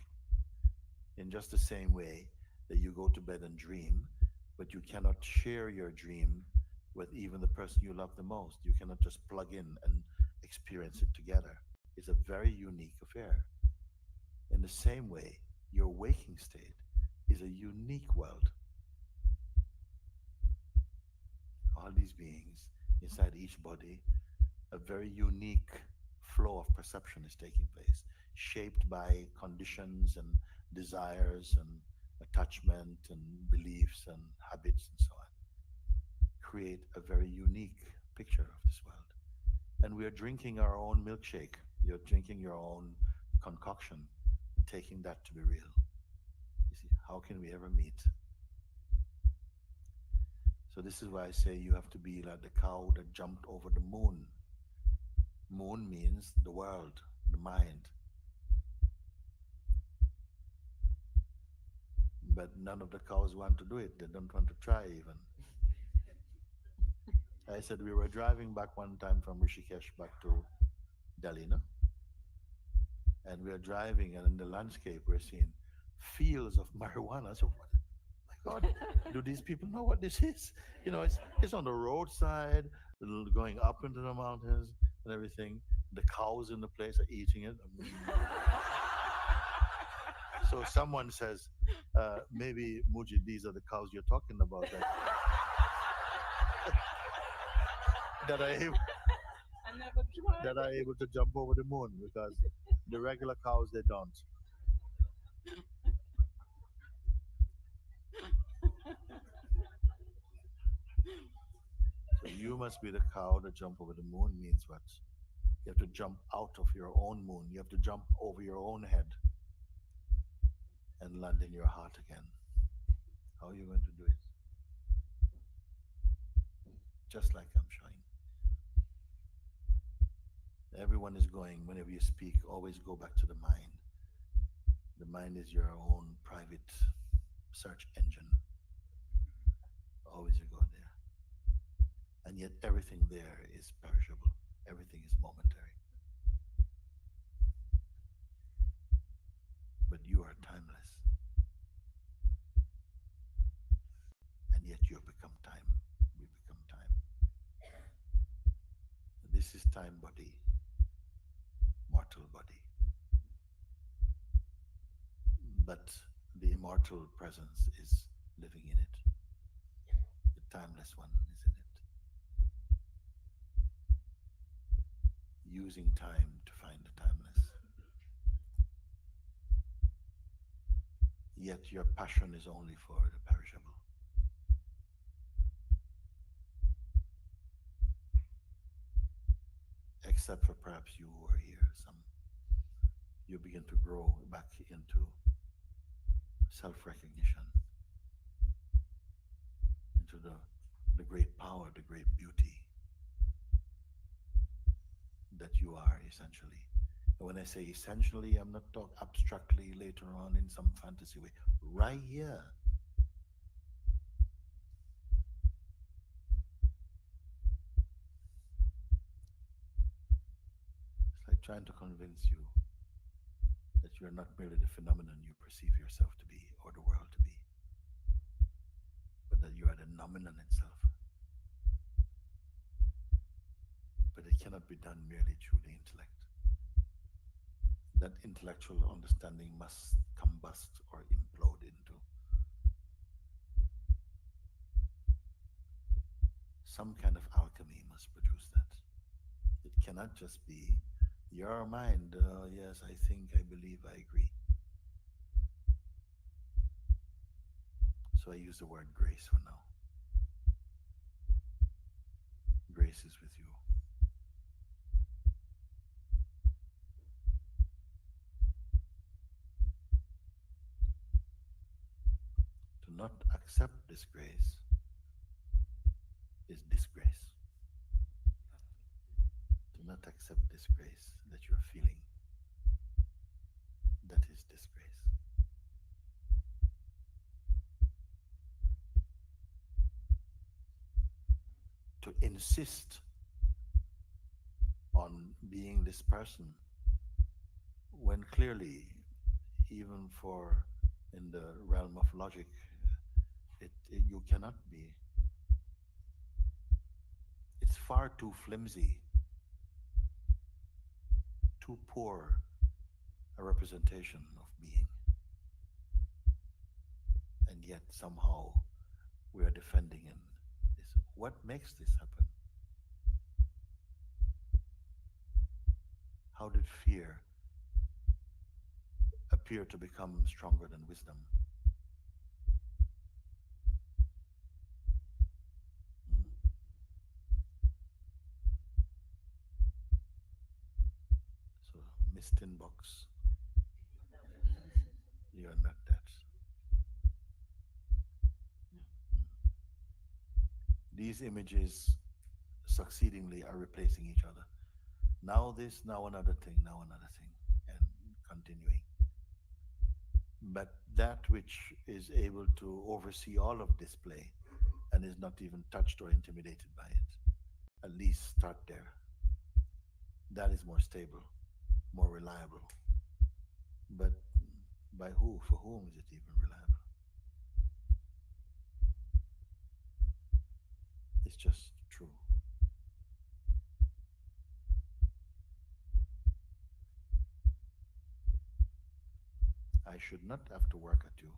in just the same way that you go to bed and dream, but you cannot share your dream with even the person you love the most. You cannot just plug in and experience it together. It's a very unique affair. In the same way, your waking state is a unique world. All these beings inside each body, a very unique flow of perception is taking place, shaped by conditions and desires and attachment and beliefs and habits and so on. Create a very unique picture of this world. And we are drinking our own milkshake. You're drinking your own concoction, taking that to be real. You see, how can we ever meet? So this is why I say you have to be like the cow that jumped over the moon. Moon means the world, the mind. But none of the cows want to do it. They don't want to try even. I said we were driving back one time from Rishikesh back to Delhi, no? And we are driving, and in the landscape we're seeing fields of marijuana. So, what, my God, do these people know what this is? You know, it's on the roadside, going up into the mountains and everything. The cows in the place are eating it. So someone says, maybe Mooji, these are the cows you're talking about. That are able, I never tried. that are able to jump over the moon, because the regular cows they don't. So you must be the cow that jump over the moon means what? You have to jump out of your own moon. You have to jump over your own head and land in your heart again. How are you going to do it? Just like I'm showing. Everyone is going, whenever you speak, always go back to the mind. The mind is your own private search engine. Always you go there. And yet everything there is perishable. Everything is momentary. But you are timeless. And yet you have become time. We become time. This is time body, mortal body. But the immortal presence is living in it. The timeless one is in it. using time to find the timeless. Yet your passion is only for the perishable. Except for perhaps you who are here, you begin to grow back into self-recognition, into the great power, the great beauty that you are essentially. And when I say essentially, I'm not talking abstractly later on in some fantasy way. Right here. It's like trying to convince you that you're not merely the phenomenon you perceive yourself to be or the world to be, but that you are the nomenon itself. But it cannot be done merely through the intellect. That intellectual understanding must combust or implode into some kind of alchemy must produce that. It cannot just be your mind, yes, I think, I believe, I agree. So I use the word grace for now. Grace is with you. To not accept this grace is disgrace. To not accept this grace that you're feeling, that is disgrace. To insist on being this person when clearly, even for in the realm of logic, you cannot be. It's far too flimsy, too poor a representation of being. And yet somehow we are defending in this. What makes this happen? How did fear appear to become stronger than wisdom? So, Miss Tin Box, you are not that. These images succeedingly are replacing each other. Now this, now another thing, now another thing, and continuing. But that which is able to oversee all of display and is not even touched or intimidated by it, at least start there. That is more stable, more reliable. But by who? For whom is it even reliable? It's just true. I should not have to work at you.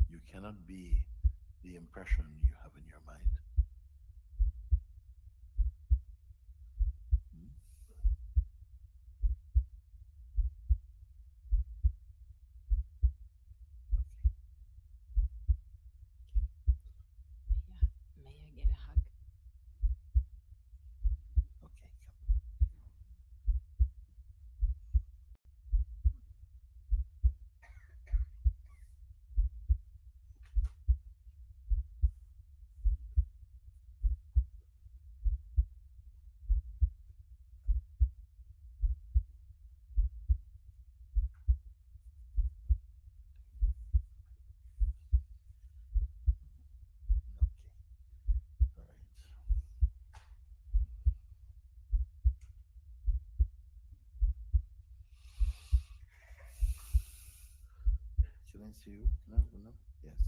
You cannot be the impression you have in your mind. Yeah. May I get a hug? Okay, come. Okay. All right. Silencio. No, no. Yes.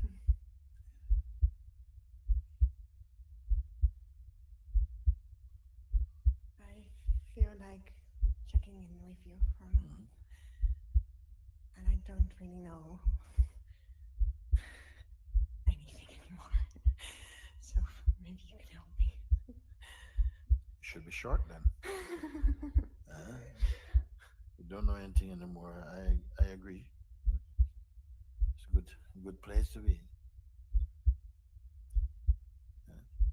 you. I feel like checking in with you for a moment. And I don't really know anything anymore. So maybe you can help me. Should be short then. You don't know anything anymore. I agree. It's a good place to be.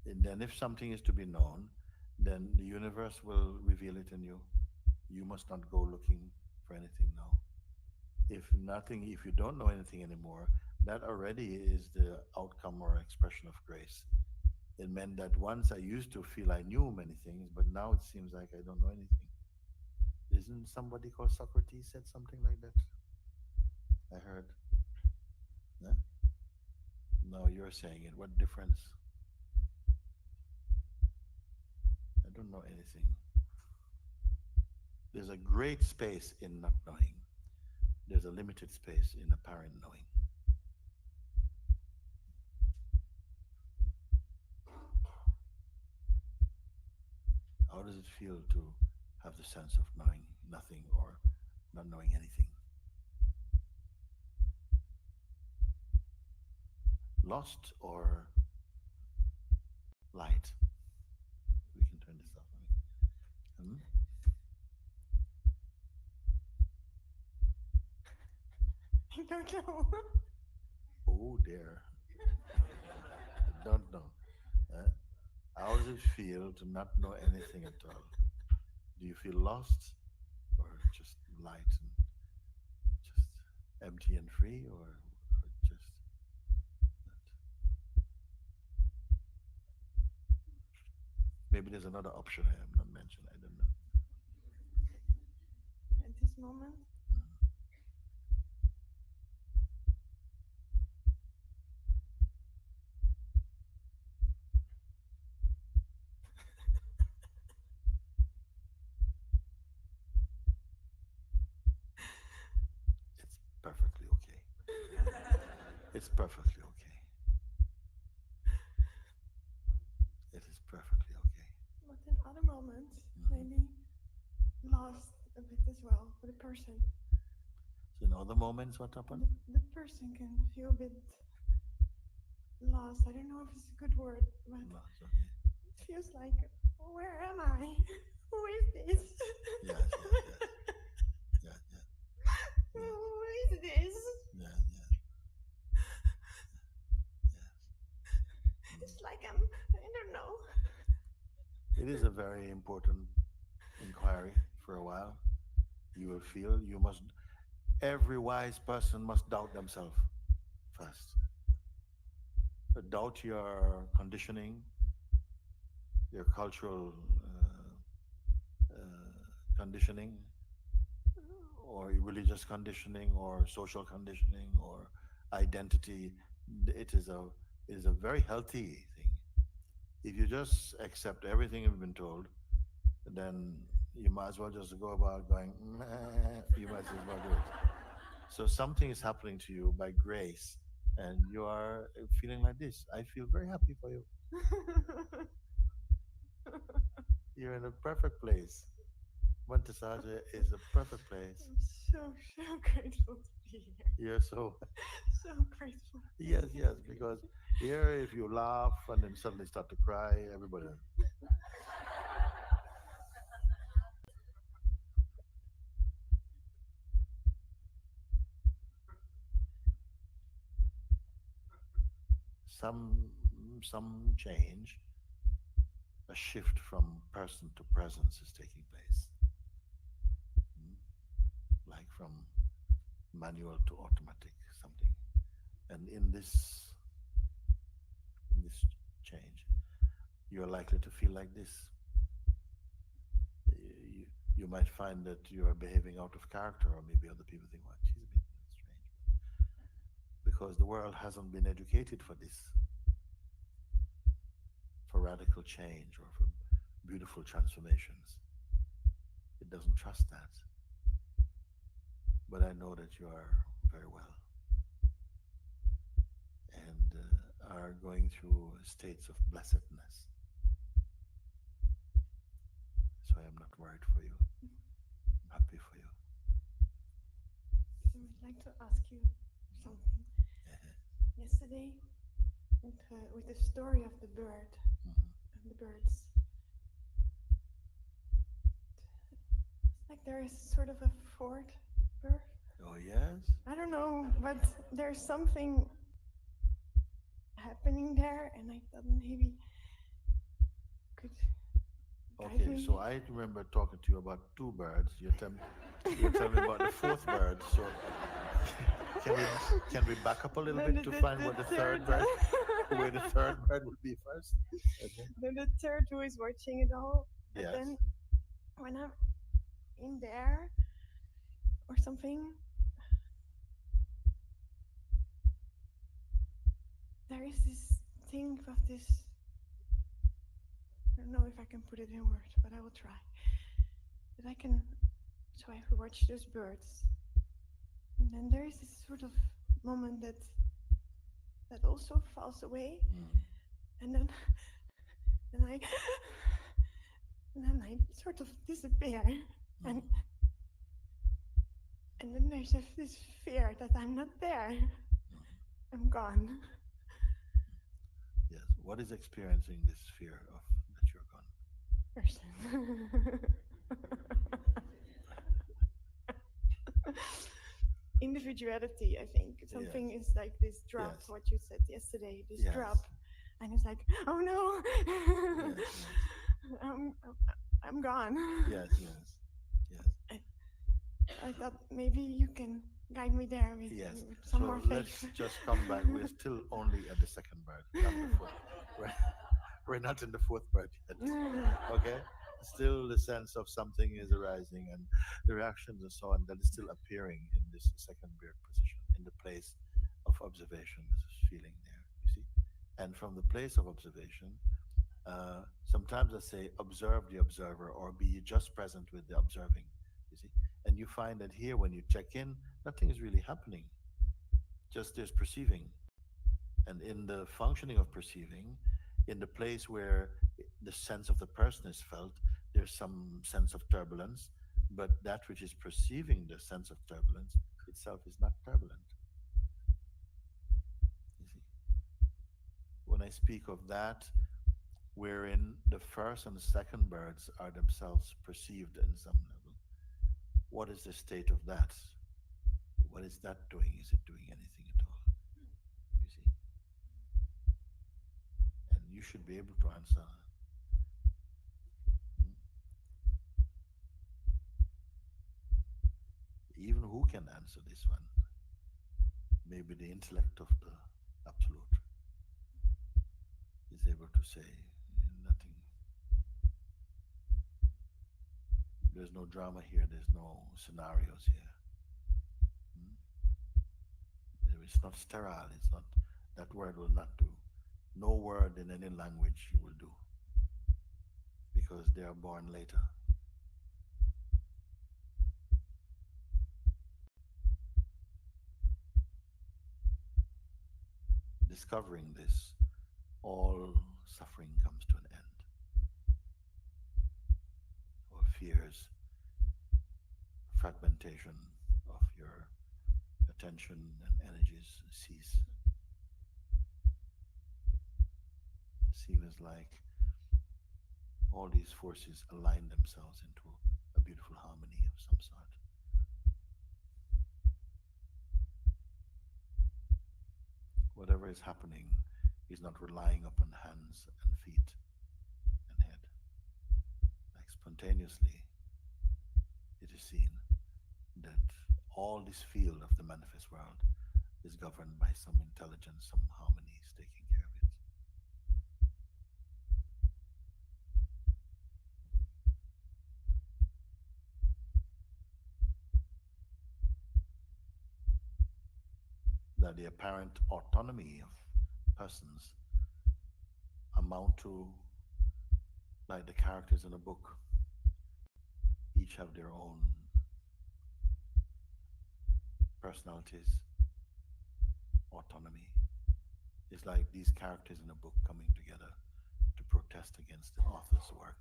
And then if something is to be known, then the universe will reveal it in you. You must not go looking for anything now. If you don't know anything anymore, that already is the outcome or expression of grace. It meant that once I used to feel I knew many things, but now it seems like I don't know anything. Isn't somebody called Socrates said something like that? I heard. Yeah? No, you're saying it. What difference? I don't know anything. There's a great space in not knowing. There's a limited space in apparent knowing. How does it feel to have the sense of knowing nothing or not knowing anything? Lost or light? We can turn this off. I don't know. Oh dear. I don't know. How does it feel to not know anything at all? Do you feel lost or just light and just empty and free or just not? Maybe there's another option I have not mentioned. I don't know. At this moment, It's perfectly okay. It's perfectly okay. It is perfectly okay. but in other moments, maybe lost a bit as well for the person. So in other moments, what happened? The person can feel a bit lost. I don't know if it's a good word, but No, it's okay. it feels like, where am I? Who is this? Yes, yes, yes. Yeah, Who is this? yeah, yeah. It's like I don't know. It is a very important inquiry for a while. You will feel every wise person must doubt themselves first. Doubt your conditioning, your cultural conditioning, or religious conditioning, or social conditioning, or identity. It is a very healthy thing. If you just accept everything you've been told, then you might as well just go about going, meh, you might as well do it. So something is happening to you by grace, and you are feeling like this. I feel very happy for you. You're in a perfect place. Monte Sahaja is a perfect place. I'm so grateful to be here. You're so, So grateful. yes, yes, because here if you laugh and then suddenly start to cry, everybody. Some some change, a shift from person to presence is taking place. Like from manual to automatic something. And in this change, you're likely to feel like this. You, you might find that you are behaving out of character, or maybe other people think, well, she's a bit strange. Because the world hasn't been educated for this, for radical change or for beautiful transformations. It doesn't trust that. But I know that you are very well. are going through states of blessedness. So I am not worried for you. I'm happy for you. I would like to ask you something. Yesterday, with the story of the bird and the birds, it's like there is sort of a fourth bird. Oh, yes? I don't know, but there's something happening there, and I thought maybe could guide Okay, me. so I remember talking to you about two birds. You're telling me about the fourth bird. So can we back up a little bit to find what the third bird, where the third bird would be first? Okay. Then the third who is watching it all. But Yes. then when I'm in there or something, there is this thing of this. I don't know if I can put it in words, but I will try. That I can. So I watch those birds, and then there is this sort of moment that also falls away, and then I sort of disappear, and then there's just this fear that I'm not there. I'm gone. Yes. What is experiencing this fear of that you're gone? Person. Individuality, I think. Something is like this drop, Yes. what you said yesterday, this Yes. drop. And it's like, oh no, Yes. I'm gone. Yes. Yes. Yes. I thought maybe you can guide me there with, Yes. with some So more let's faith. just come back. We're still only at the second bird, not the fourth. We're not in the fourth bird yet. Okay? Still the sense of something is arising and the reactions and so on that is still appearing in this second bird position, in the place of observation, this feeling there, you see? And from the place of observation, sometimes I say observe the observer or be just present with the observing, you see? And you find that here when you check in, nothing is really happening. Just there's perceiving. And in the functioning of perceiving, in the place where the sense of the person is felt, there's some sense of turbulence, but that which is perceiving the sense of turbulence itself is not turbulent. You see? When I speak of that, wherein the first and the second birds are themselves perceived in some level, what is the state of that? What is that doing? Is it doing anything at all? You see? And you should be able to answer. Even who can answer this one? Maybe the intellect of the Absolute is able to say nothing. There's no drama here, there's no scenarios here. It's not sterile, it's not, that word will not do. No word in any language will do, because they are born later. Discovering this, all suffering comes to an end. All fears, fragmentation of your attention and energies cease. It seems like all these forces align themselves into a beautiful harmony of some sort. Whatever is happening is not relying upon hands and feet and head. Like spontaneously, it is seen that all this field of the manifest world is governed by some intelligence, some harmony is taking care of it. That the apparent autonomy of persons amount to like the characters in a book. Each have their own personalities, autonomy, It's like these characters in a book coming together to protest against the author's work.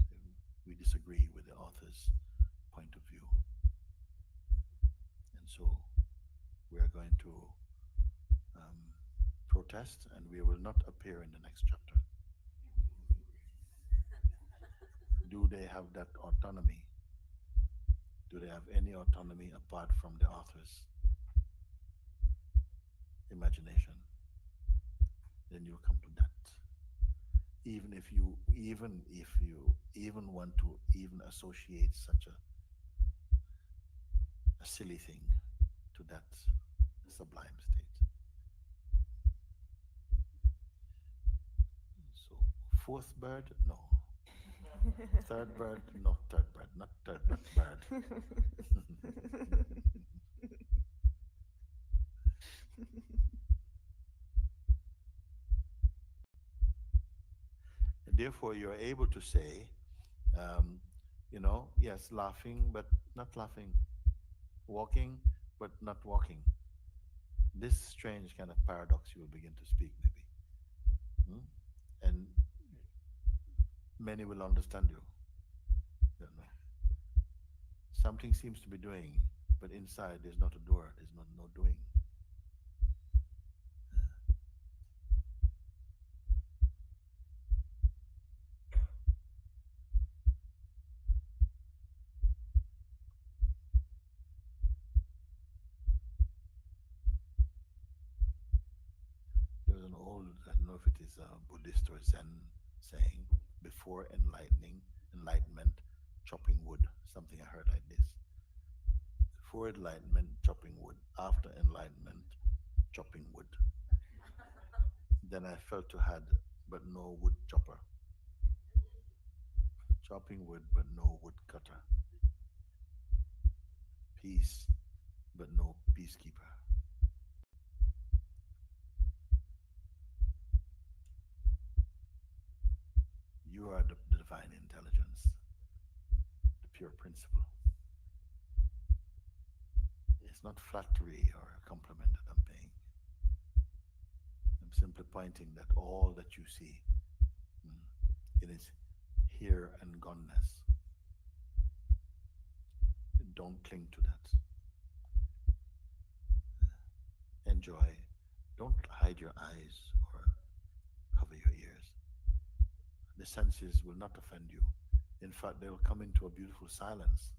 So we disagree with the author's point of view. And so we are going to um, protest, and we will not appear in the next chapter. Do they have that autonomy? Do they have any autonomy apart from the author's imagination? Then you come to that. Even if you even want to even associate such a silly thing to that sublime state. So fourth bird, no. Third bird, not third bird, not third but bird. And therefore, you're able to say, um, yes, laughing but not laughing, walking but not walking. This strange kind of paradox you will begin to speak, maybe. Hmm? And many will understand you. Don't know. Something seems to be doing, but inside there's not a door, there's no doing. There's an old, I don't know if it is a Buddhist or Zen saying, before enlightenment, chopping wood. Something I heard like this. Before enlightenment, chopping wood. After enlightenment, chopping wood. Then I felt to had, but no wood chopper. Chopping wood, but no wood cutter. Peace, but no peacekeeper. You are the divine intelligence, the pure principle. It's not flattery or a compliment that I'm paying. I'm simply pointing that all that you see, it is here and goneness. Don't cling to that. Enjoy. Don't hide your eyes or cover your ears. The senses will not offend you. In fact, they'll come into a beautiful silence.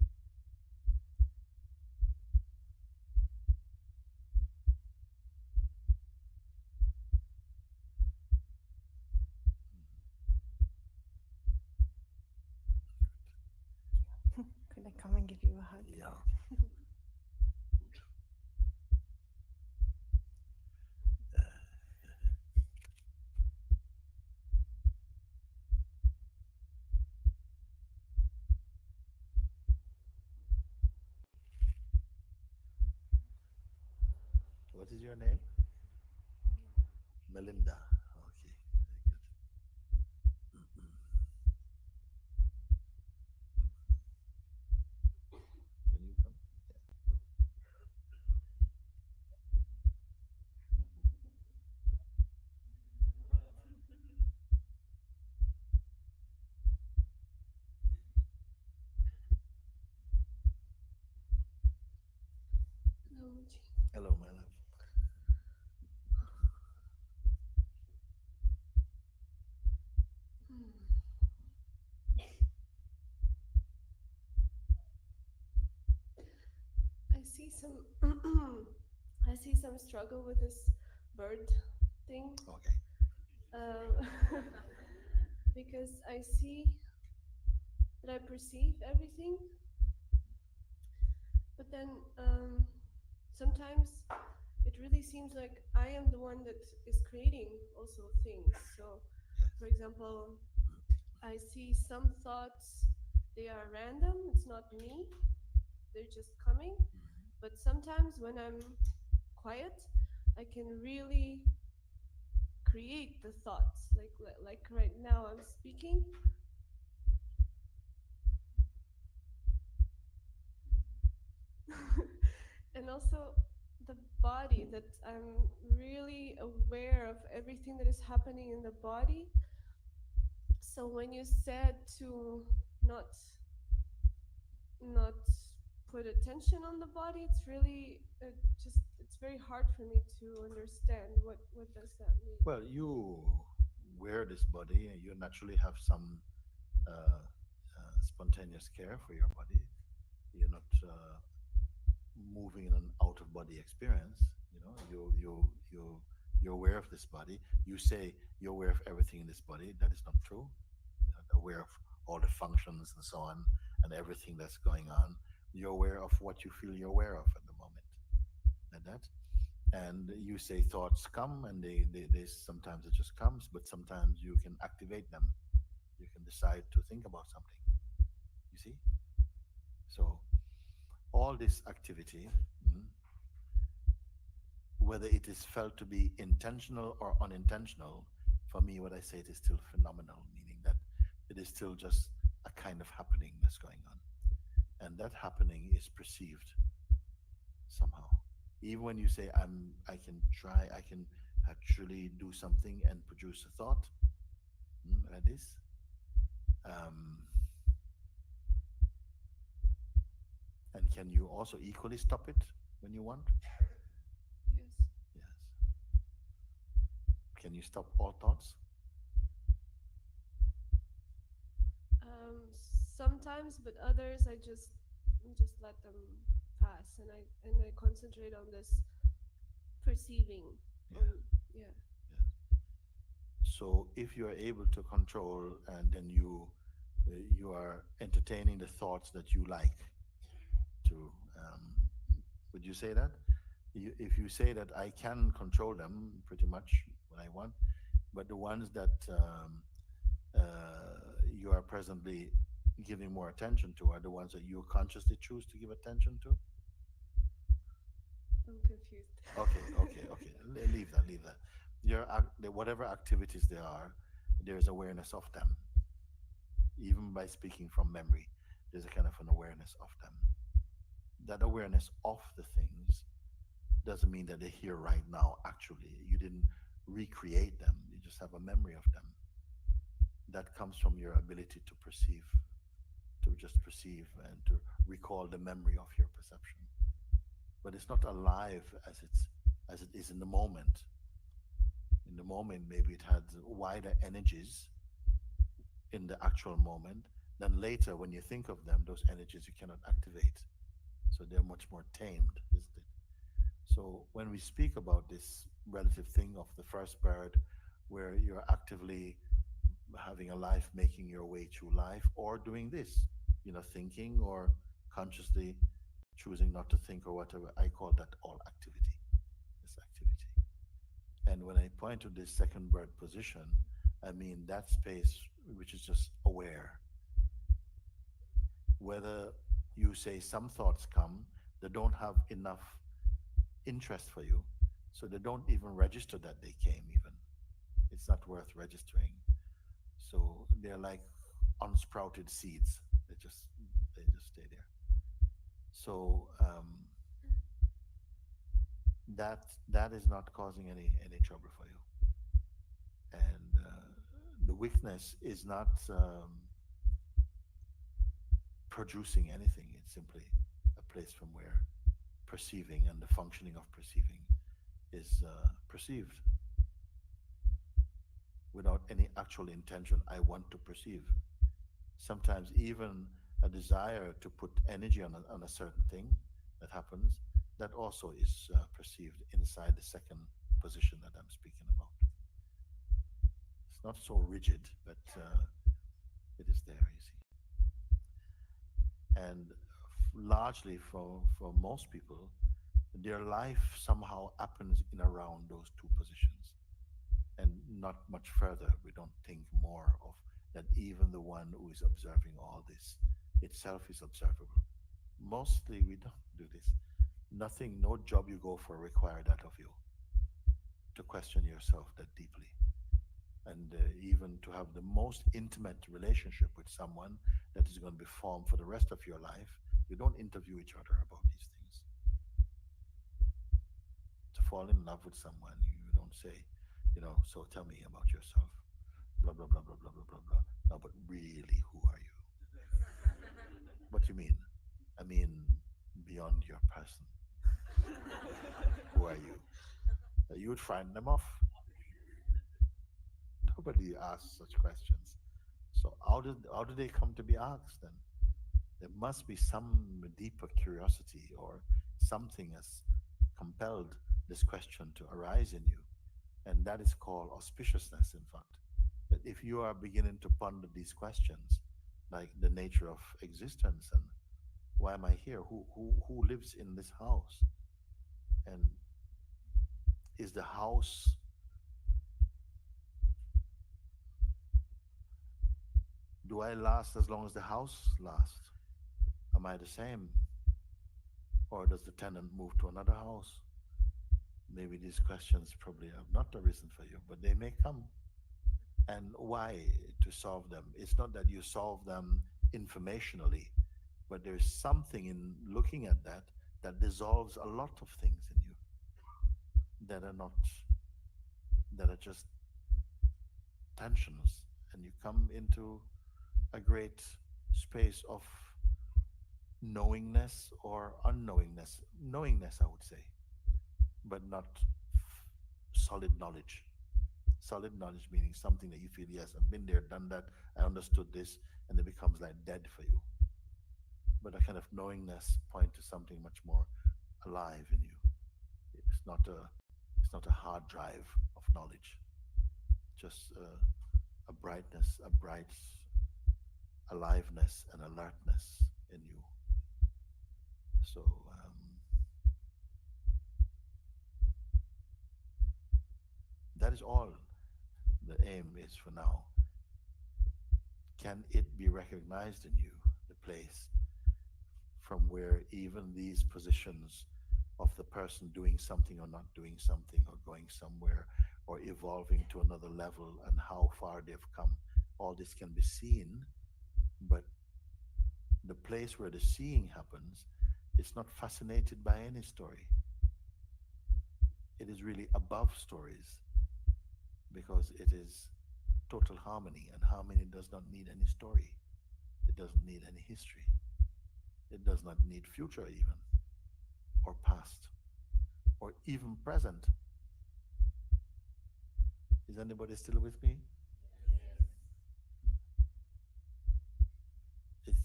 Could I come and give you a hug? Yeah. What is your name? Melinda. Okay, very good. Can you come? Hello, Mooji. Hello, my love. I see some I see some struggle with this bird thing. Okay. Because I see that I perceive everything, but then sometimes it really seems like I am the one that is creating also things. So, for example, I see some thoughts, they are random, it's not me, they're just coming. But sometimes when I'm quiet, I can really create the thoughts. Like right now I'm speaking. And also the body, that I'm really aware of everything that is happening in the body. So when you said to not not put attention on the body, it's really just it's very hard for me to understand what does that mean. Well, you wear this body and you naturally have some spontaneous care for your body. You're not moving in an out of body experience. You know, you're aware of this body. You say you're aware of everything in this body. That is not true. You're not aware of all the functions and so on and everything that's going on. You're aware of what you feel you're aware of at the moment. Like that. And you say thoughts come and they sometimes it just comes, but sometimes you can activate them. You can decide to think about something. You see? So all this activity, mm, whether it is felt to be intentional or unintentional, for me, what I say, it is still phenomenal, meaning that it is still just a kind of happening that's going on. And that happening is perceived somehow. Even when you say, I can try, I can actually do something and produce a thought, like this. Um, and can you also equally stop it when you want? Yes. Yes. Can you stop all thoughts? Um, Sometimes, but others I just let them pass, and I concentrate on this perceiving. Yeah. On, yeah. Yes. So if you are able to control, and then you are entertaining the thoughts that you like to, would you say that? If you say that I can control them pretty much when I want, but the ones that you are presently giving more attention to are the ones that you consciously choose to give attention to. I'm confused. Okay. Leave that. Leave that. Whatever activities there are, there's awareness of them. Even by speaking from memory, there's a kind of an awareness of them. That awareness of the things doesn't mean that they're here right now. Actually, you didn't recreate them. You just have a memory of them. That comes from your ability to perceive, to just perceive and to recall the memory of your perception. But it's not alive as it is in the moment. In the moment, maybe it had wider energies in the actual moment. Then later, when you think of them, those energies you cannot activate. So they're much more tamed, isn't it? So when we speak about this relative thing of the first bird, where you're actively having a life, making your way through life, or doing this, thinking or consciously choosing not to think or whatever, I call that all activity. This activity. And when I point to this second bird position, I mean that space which is just aware. Whether you say some thoughts come that don't have enough interest for you, so they don't even register that they came, even. It's not worth registering. So they're like unsprouted seeds. They just stay there. So that is not causing any trouble for you. And the weakness is not producing anything. It's simply a place from where perceiving and the functioning of perceiving is perceived without any actual intention. I want to perceive. Sometimes even a desire to put energy on a certain thing that happens, that also is perceived inside the second position that I'm speaking about. It's not so rigid, but it is there, you see. And largely for most people, their life somehow happens in around those two positions and not much further. We don't think more of that. Even the one who is observing all this itself is observable. Mostly we don't do this. Nothing, no job you go for require that of you, to question yourself that deeply. And even to have the most intimate relationship with someone that is going to be formed for the rest of your life, you don't interview each other about these things. fall in love with someone, you don't say, so tell me about yourself. Blah, blah, blah, blah, blah, blah, blah, blah. No, but really, who are you? What you mean? I mean, beyond your person. Who are you? You would find them off. Nobody asks such questions. So how do they come to be asked then? There must be some deeper curiosity or something has compelled this question to arise in you. And that is called auspiciousness, in fact. That if you are beginning to ponder these questions, like the nature of existence and why am I here? Who lives in this house? And is the house, do I last as long as the house lasts? Am I the same? Or does the tenant move to another house? Maybe these questions probably have not arisen for you, but they may come. And why to solve them? It's not that you solve them informationally, but there's something in looking at that that dissolves a lot of things in you that are not, that are just tensions, and you come into a great space of knowingness or unknowingness. Knowingness, I would say, but not solid knowledge. Solid knowledge meaning something that you feel, yes, I've been there, done that, I understood this, and it becomes like dead for you. But a kind of knowingness point to something much more alive in you. It's not a hard drive of knowledge, just a brightness, a bright aliveness and alertness in you. So that is all the aim is for now. Can it be recognized in you, the place from where even these positions of the person doing something or not doing something or going somewhere or evolving to another level and how far they've come, all this can be seen, but the place where the seeing happens, it's not fascinated by any story. It is really above stories because it is total harmony, and harmony does not need any story. It doesn't need any history. It does not need future even, or past, or even present. Is anybody still with me?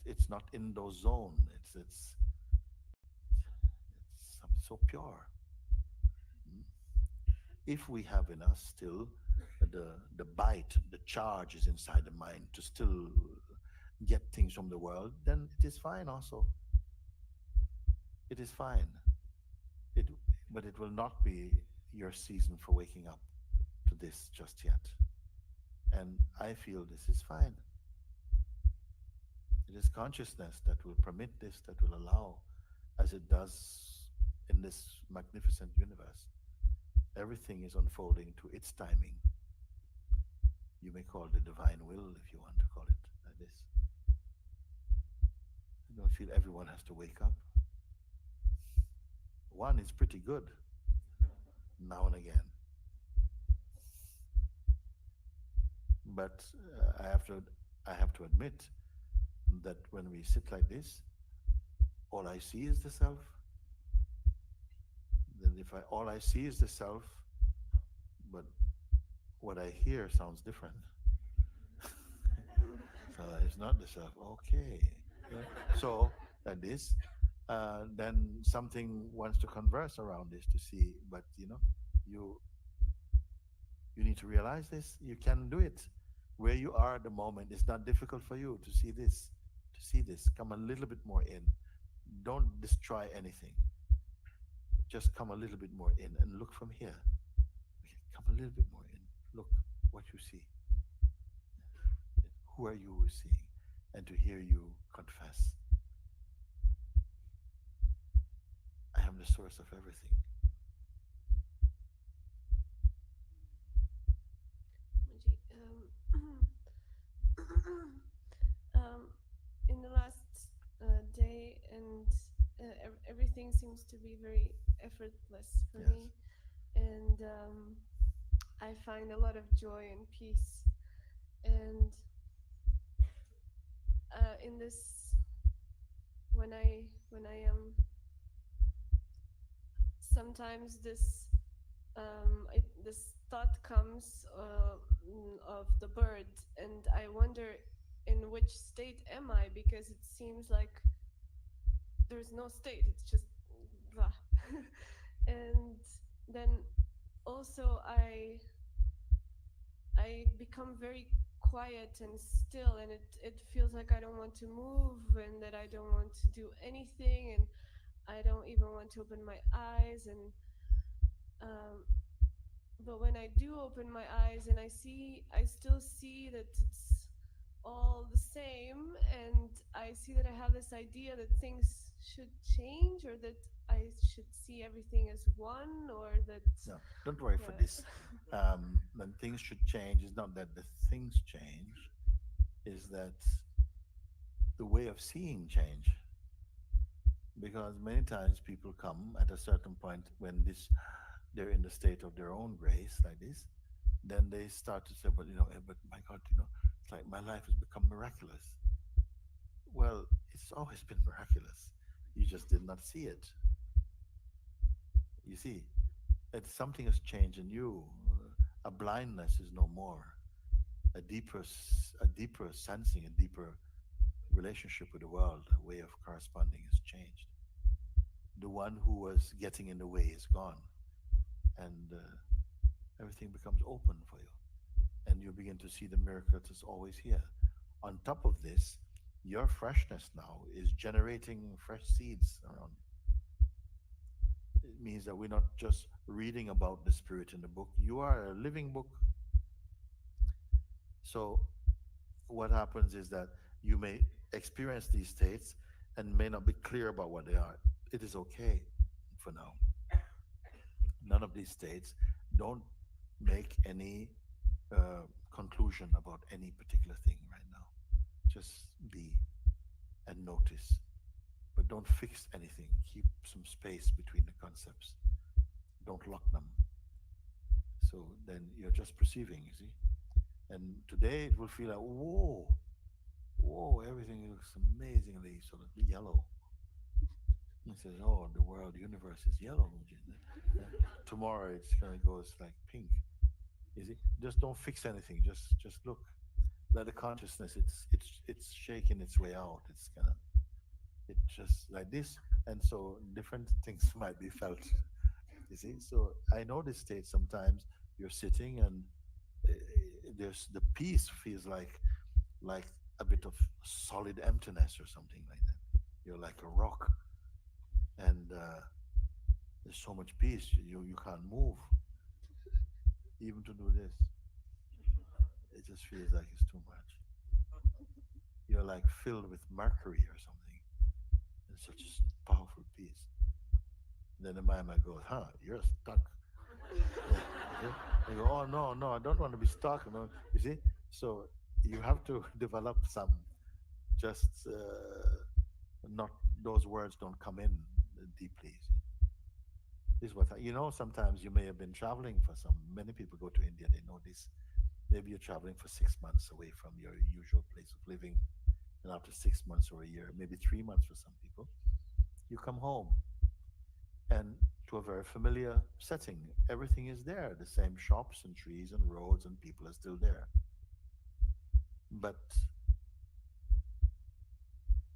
It's not in those zone. It's so pure. Mm. If we have in us still the bite, the charge is inside the mind to still get things from the world, then it is fine also. It is fine. It, but it will not be your season for waking up to this just yet. And I feel this is fine. It is consciousness that will permit this, that will allow, as it does in this magnificent universe. Everything is unfolding to its timing. You may call it the divine will if you want to call it like this. I don't feel everyone has to wake up. One is pretty good now and again. But I have to admit that when we sit like this, all I see is the self. Then if all I see is the self, but what I hear sounds different. So it's not the self. Okay. Yeah. So like this, then something wants to converse around this to see. But you need to realize this. You can do it. Where you are at the moment, it's not difficult for you to see this. To see this, come a little bit more in. Don't destroy anything. Just come a little bit more in and look from here. Okay, come a little bit more in. Look what you see. Who are you seeing? And to hear you confess, I am the source of everything. Mooji, in the last day, and everything seems to be very effortless for Yes. me. and I find a lot of joy and peace. And in this, when I am sometimes this thought comes of the bird, and I wonder in which state am I, because it seems like there's no state, it's just blah. And then also I become very quiet and still, and it feels like I don't want to move, and that I don't want to do anything, and I don't even want to open my eyes. And um, but when I do open my eyes and I still see that it's all the same, and I see that I have this idea that things should change, or that I should see everything as one, or that No, don't worry for yeah. this. When things should change, is not that the things change, is that the way of seeing change. Because many times people come at a certain point when they're in the state of their own grace, like this, then they start to say, but but my God, it's like my life has become miraculous. Well, it's always been miraculous. You just did not see it. You see, that something has changed in you. A blindness is no more. A deeper sensing, a deeper relationship with the world, a way of corresponding has changed. The one who was getting in the way is gone, and everything becomes open for you, and you begin to see the miracle that's always here. On top of this, your freshness now is generating fresh seeds around you. It means that we're not just reading about the spirit in the book. You are a living book. So what happens is that you may experience these states and may not be clear about what they are. It is okay for now. None of these states, don't make any conclusion about any particular thing right now. Just be and notice, but don't fix anything. Keep some space between the concepts. Don't lock them. So then you're just perceiving, you see. And today it will feel like, whoa, whoa, everything looks amazingly sort of yellow. He says, oh, the world, the universe is yellow. Tomorrow it's gonna go like pink. You see, just don't fix anything. Just look. Let the consciousness. It's shaking its way out. It's kind of it just like this, and so different things might be felt. You see, so I know this state. Sometimes you're sitting and uh, there's the peace feels like a bit of solid emptiness or something like that. You're like a rock, and there's so much peace. You can't move even to do this. It just feels like it's too much. You're like filled with mercury or something. It's such a powerful peace. Then the mind might go, huh, you're stuck. Yeah. They go, oh no, no, I don't want to be stuck. No. You see? So you have to develop some just not those words don't come in deeply. You see? This is what sometimes you may have been traveling for some many people go to India, they know this. Maybe you're traveling for 6 months away from your usual place of living, and after 6 months or a year, maybe 3 months for some people, you come home and to a very familiar setting. Everything is there. The same shops and trees and roads and people are still there. But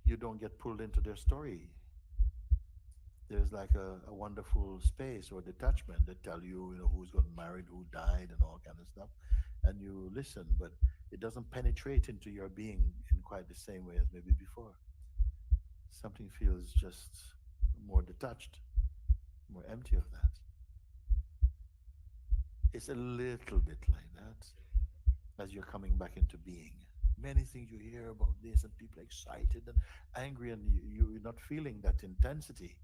you don't get pulled into their story. There's like a wonderful space or detachment that tell you, who's gotten married, who died, and all kind of stuff. And you listen, but it doesn't penetrate into your being in quite the same way as maybe before. Something feels just more detached, more empty of that. It's a little bit like that as you're coming back into being. Many things you hear about this, and people are excited and angry, and you're not feeling that intensity.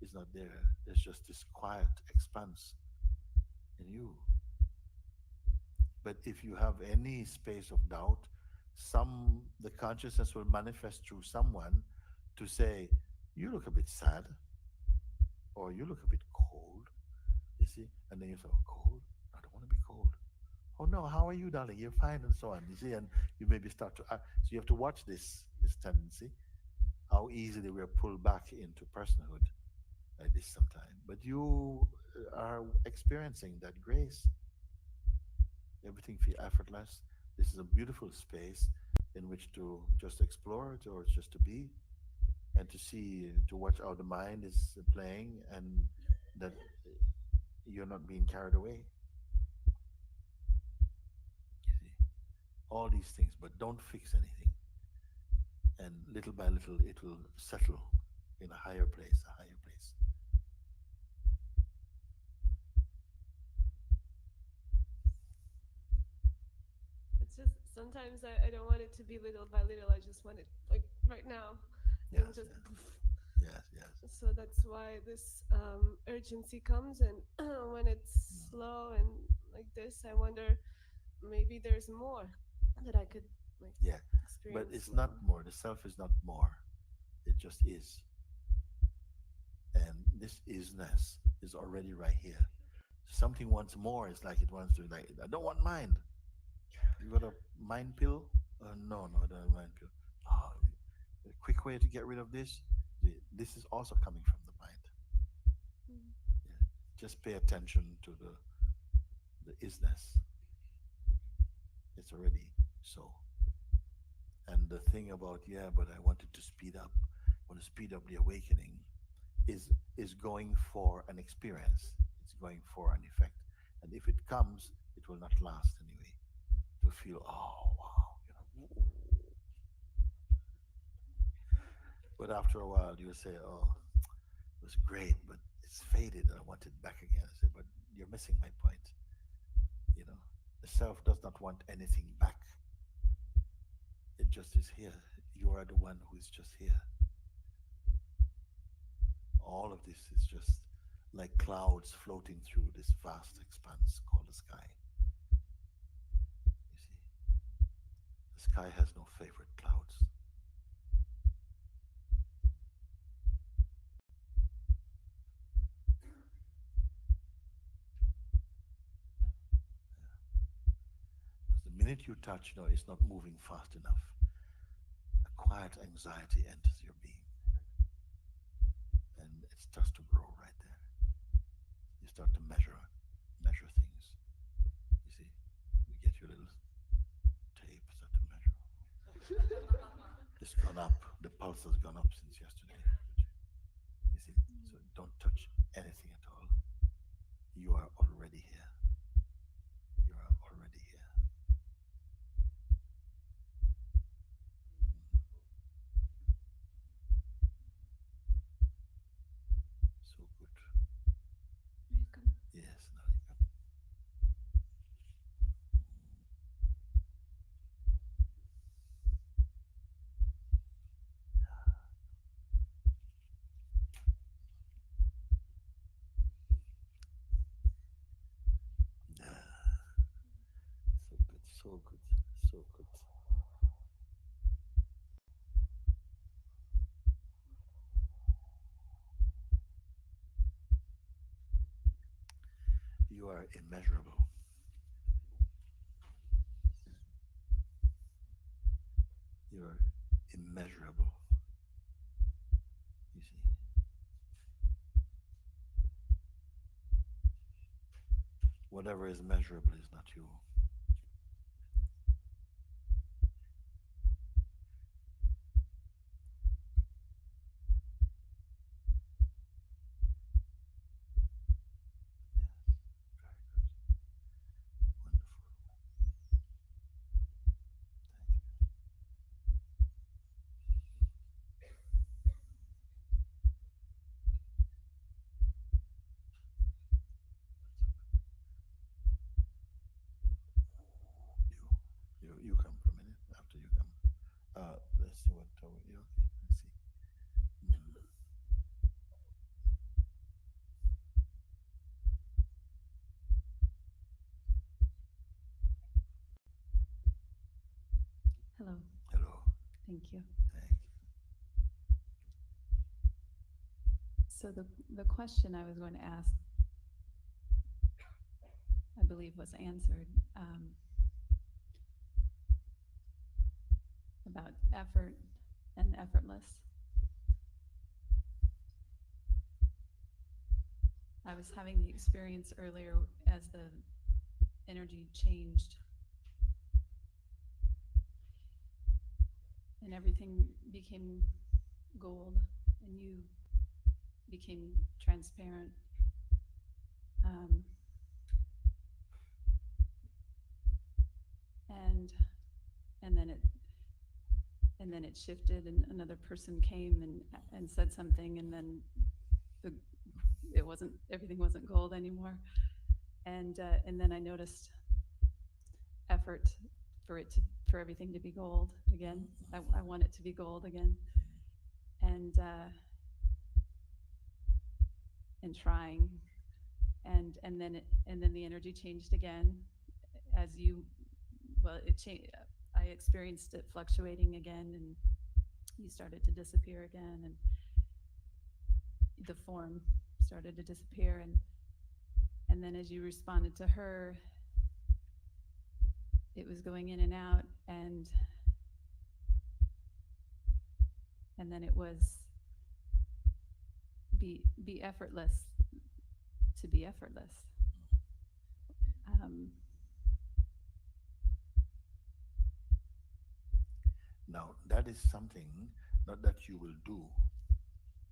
Is not there. There's just this quiet expanse in you. But if you have any space of doubt, the consciousness will manifest through someone to say, you look a bit sad, or you look a bit cold. You see, see, and then you say, oh, cold. I don't want to be cold. Oh no, how are you, darling? You're fine, and so on. You see, and you maybe start to. So you have to watch this tendency, how easily we're pulled back into personhood like this sometimes. But you are experiencing that grace. Everything feels effortless. This is a beautiful space in which to just explore it or just to be and to see, to watch how the mind is playing and that you're not being carried away. You see, all these things, but don't fix anything. And little by little, it will settle in a higher place, a higher place. It's just sometimes I don't want it to be little by little. I just want it like right now, and Yes, just. yes, yes. So that's why this urgency comes, and when it's slow and like this, I wonder maybe there's more that I could like Yeah, but experience it's not more. more. The self is not more. It just is. And this isness is already right here. Something wants more. It's like it wants to, like, I don't want mind. You got a mind pill? No, no, I don't have a mind pill. Oh, a quick way to get rid of this. This is also coming from the mind. Mm. Yeah. Just pay attention to the isness. It's already so. And the thing about, yeah, but I wanted to speed up, I want to speed up the awakening, is going for an experience. It's going for an effect. And if it comes, it will not last anyway. It will feel, oh wow, But after a while you'll say, oh, it was great, but it's faded and I want it back again. I say, but you're missing my point. You know, the self does not want anything back. It just is here. You are the one who is just here. All of this is just like clouds floating through this vast expanse called the sky. You see, the sky has no favorite clouds. Because the minute you touch, it's not moving fast enough. A quiet anxiety enters your being, and it starts to grow right there. You start to measure things. You see, you get your little tape, start to measure. It's gone up. The pulse has gone up since yesterday. You see, so don't touch anything at all. You are already here. You are already here. So good. Welcome. Yes, Narika. So good, so good, so good. You are immeasurable. You are immeasurable. You see, whatever is measurable is not you. Yes, very good. Wonderful. Thank you. You come for a minute. After you come, let's see what you okay. Let's see. Mm. Hello. Hello. Thank you. Thank you. So the question I was going to ask believe was answered, about effort and effortless. I was having the experience earlier as the energy changed and everything became gold and you became transparent. Um, and and then it shifted and another person came and said something and then the it wasn't everything wasn't gold anymore and then I noticed effort for everything to be gold again. I want it to be gold again and trying and then the energy changed again as you well it changed. I experienced it fluctuating again and you started to disappear again and the form started to disappear and then as you responded to her it was going in and out and then it was be effortless to be effortless. um, Now, that is something not that you will do,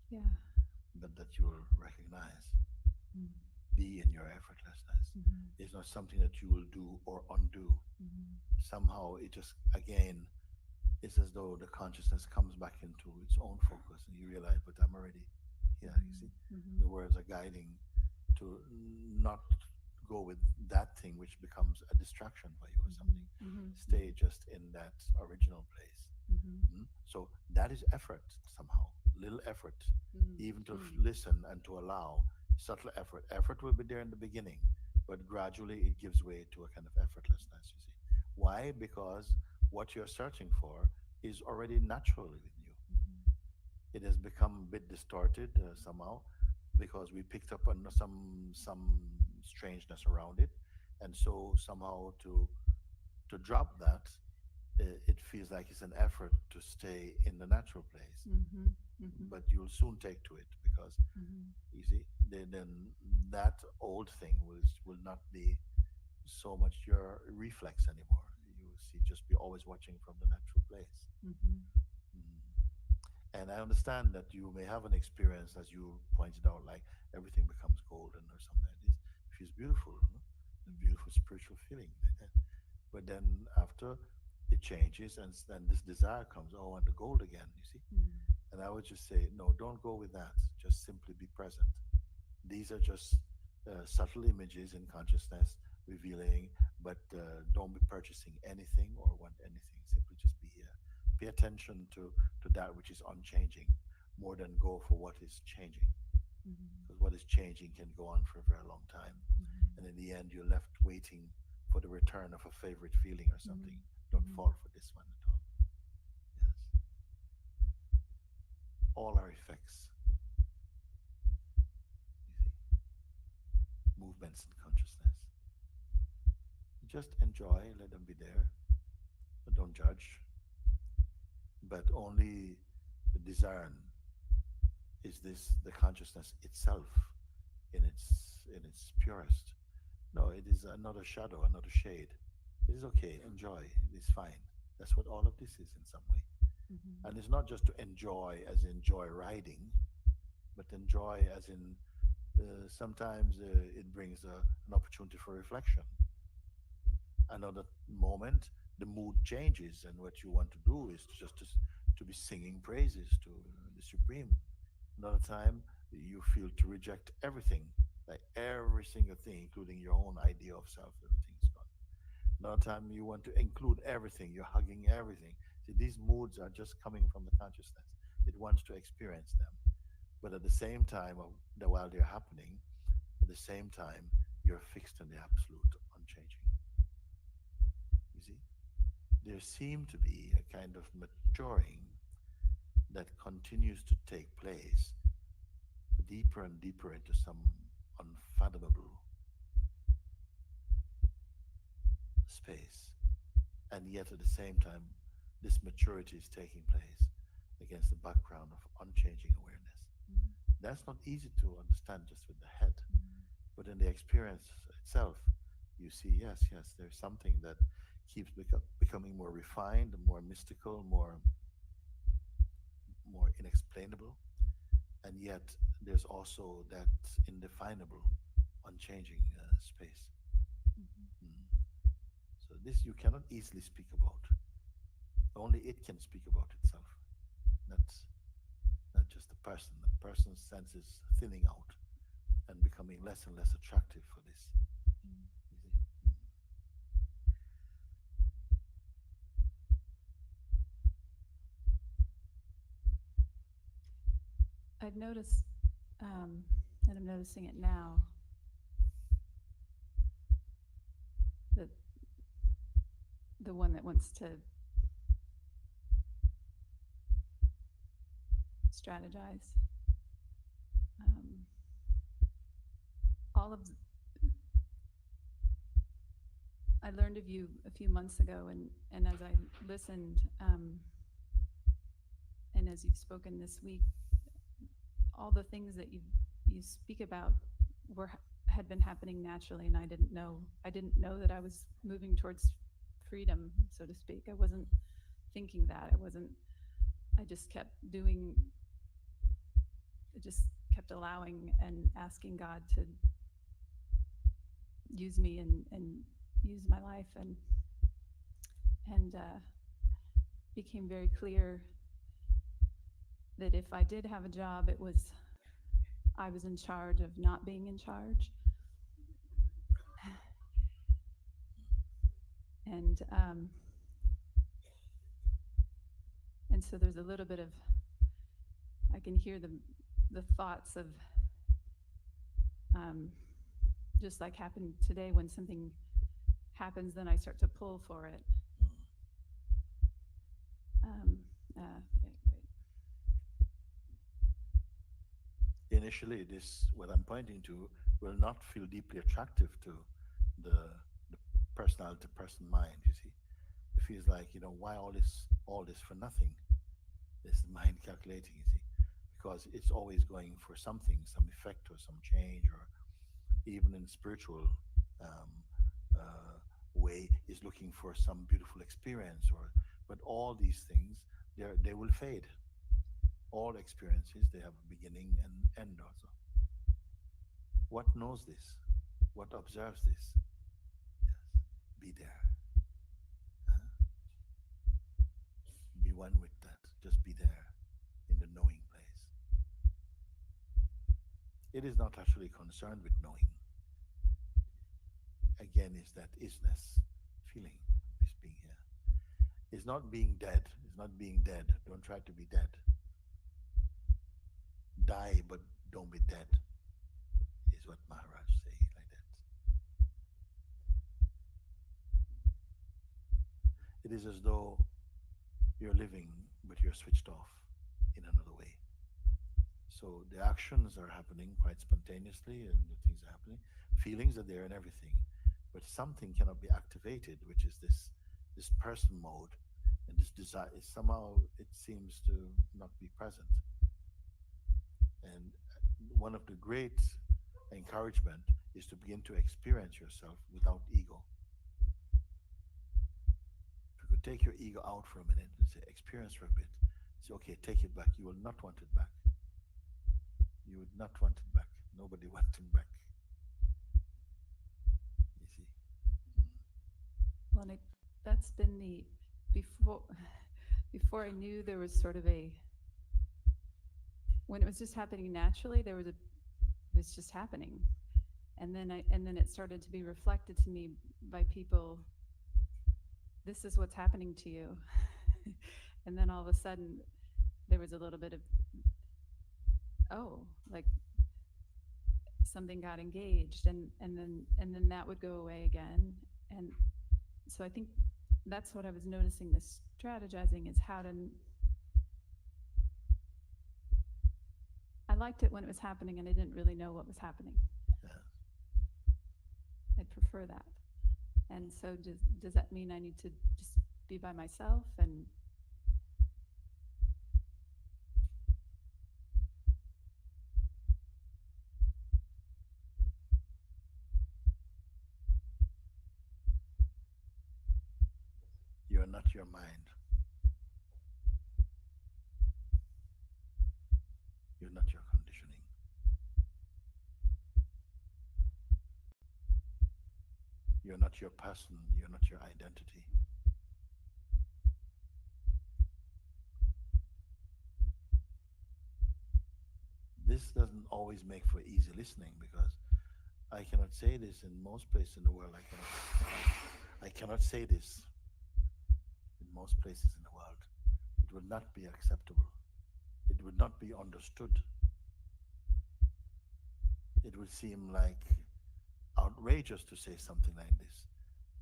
yeah. but that you will recognize. Mm. Be in your effortlessness. Mhm. It's not something that you will do or undo. Mhm. Somehow it just, again, it's as though the consciousness comes back into its own focus and you realize, but I'm already here. You see, Mhm. the words are guiding to not go with that thing which becomes a distraction for you or something. Mhm. Stay just in that original place. Mhm. So that is effort somehow, little effort, Mhm. even to Mhm. listen and to allow subtle effort. Effort will be there in the beginning, but gradually it gives way to a kind of effortlessness, you see. Why? Because what you're searching for is already naturally within you. It has become a bit distorted somehow because we picked up on some strangeness around it, and so somehow to drop that, it feels like it's an effort to stay in the natural place, Mhm. Mhm. but you'll soon take to it because Mhm. you see, then that old thing will not be so much your reflex anymore. You will see, just be always watching from the natural place. Mhm. Mm. And I understand that you may have an experience, as you pointed out, like everything becomes golden or something like this. It feels beautiful, no? A beautiful spiritual feeling like that. But then after it changes and then this desire comes, oh, I want the gold again, you see? Mhm. And I would just say, no, don't go with that. Just simply be present. These are just subtle images in consciousness revealing, but don't be purchasing anything or want anything. Simply just be here. Pay attention to that which is unchanging more than go for what is changing. Mhm. Because what is changing can go on for a very long time. Mhm. And in the end, you're left waiting for the return of a favorite feeling or something. Don't Mhm. fall for this one at all. Yes. All are effects. You see, movements in consciousness. Just enjoy, let them be there, but don't judge. But only discern, is this the consciousness itself in its purest? No, it is another shadow, another shade. It is okay, enjoy, it is fine. That's what all of this is in some way. Mhm. And it's not just to enjoy as enjoy riding, but enjoy as in sometimes it brings an opportunity for reflection. Another moment the mood changes and what you want to do is just to be singing praises to the supreme. Another time you feel to reject everything, like every single thing including your own idea of self, everything's gone. Another time you want to include everything, you're hugging everything. See, these moods are just coming from the consciousness. It wants to experience them, but at the same time while they're happening, at the same time you're fixed in the absolute unchanging. You see, there seem to be a kind of maturing that continues to take place deeper and deeper into some unfathomable space. And yet at the same time, this maturity is taking place against the background of unchanging awareness. That's not easy to understand just with the head, but in the experience itself, you see, yes, there's something that keeps becoming more refined, more mystical, more inexplainable, and yet there's also that indefinable, unchanging space. So this you cannot easily speak about. Only it can speak about itself. Not just the person. The person's sense is thinning out and becoming less and less attractive for this. You see? I've noticed, and I'm noticing it now, that the one that wants to strategize, I learned of you a few months ago, and as I listened, and as you've spoken this week, all the things that you speak about had been happening naturally, and I didn't know that I was moving towards freedom, so to speak. I wasn't thinking that. I just kept allowing and asking God to use me and use my life, and became very clear that if I did have a job, I was in charge of not being in charge. And so there's a little bit of, I can hear the thoughts of, just like happened today, when something happens, then I start to pull for it. Initially, what I'm pointing to, will not feel deeply attractive to the personality-person mind. You see, it feels like, why all this for nothing? This mind calculating. You see, because it's always going for something, some effect or some change, or even in spiritual way is looking for some beautiful experience. But all these things, they will fade. All experiences, they have a beginning and end also. What knows this? What observes this? Yes, be there. Be one with that. Just be there in the knowing place. It is not actually concerned with knowing. Again, is that isness feeling, this being here. It's not being dead. It's not being dead. Don't try to be dead. Die, but don't be dead, is what Maharaj say, like that. It is as though you're living, but you're switched off in another way. So the actions are happening quite spontaneously, and the things are happening. Feelings are there and everything, but something cannot be activated, which is this person mode, and this desire. Somehow it seems to not be present. And one of the great encouragement is to begin to experience yourself without ego. If you could take your ego out for a minute and say, experience for a bit, say, okay, take it back. You will not want it back. You would not want it back. Nobody wants it back. You see? Well, that's been before I knew there was sort of when it was just happening naturally, it was just happening. And then it started to be reflected to me by people, this is what's happening to you. And then all of a sudden there was a little bit of, like something got engaged, and then that would go away again. And so I think that's what I was noticing, this strategizing, is how to, I liked it when it was happening and I didn't really know what was happening. Yeah. I'd prefer that. And so does that mean I need to just be by myself and You are not your mind. You're not your conditioning. You're not your person. You're not your identity. This doesn't always make for easy listening because I cannot say this in most places in the world. I cannot say this in most places in the world. It would not be acceptable. It would not be understood. It would seem like outrageous to say something like this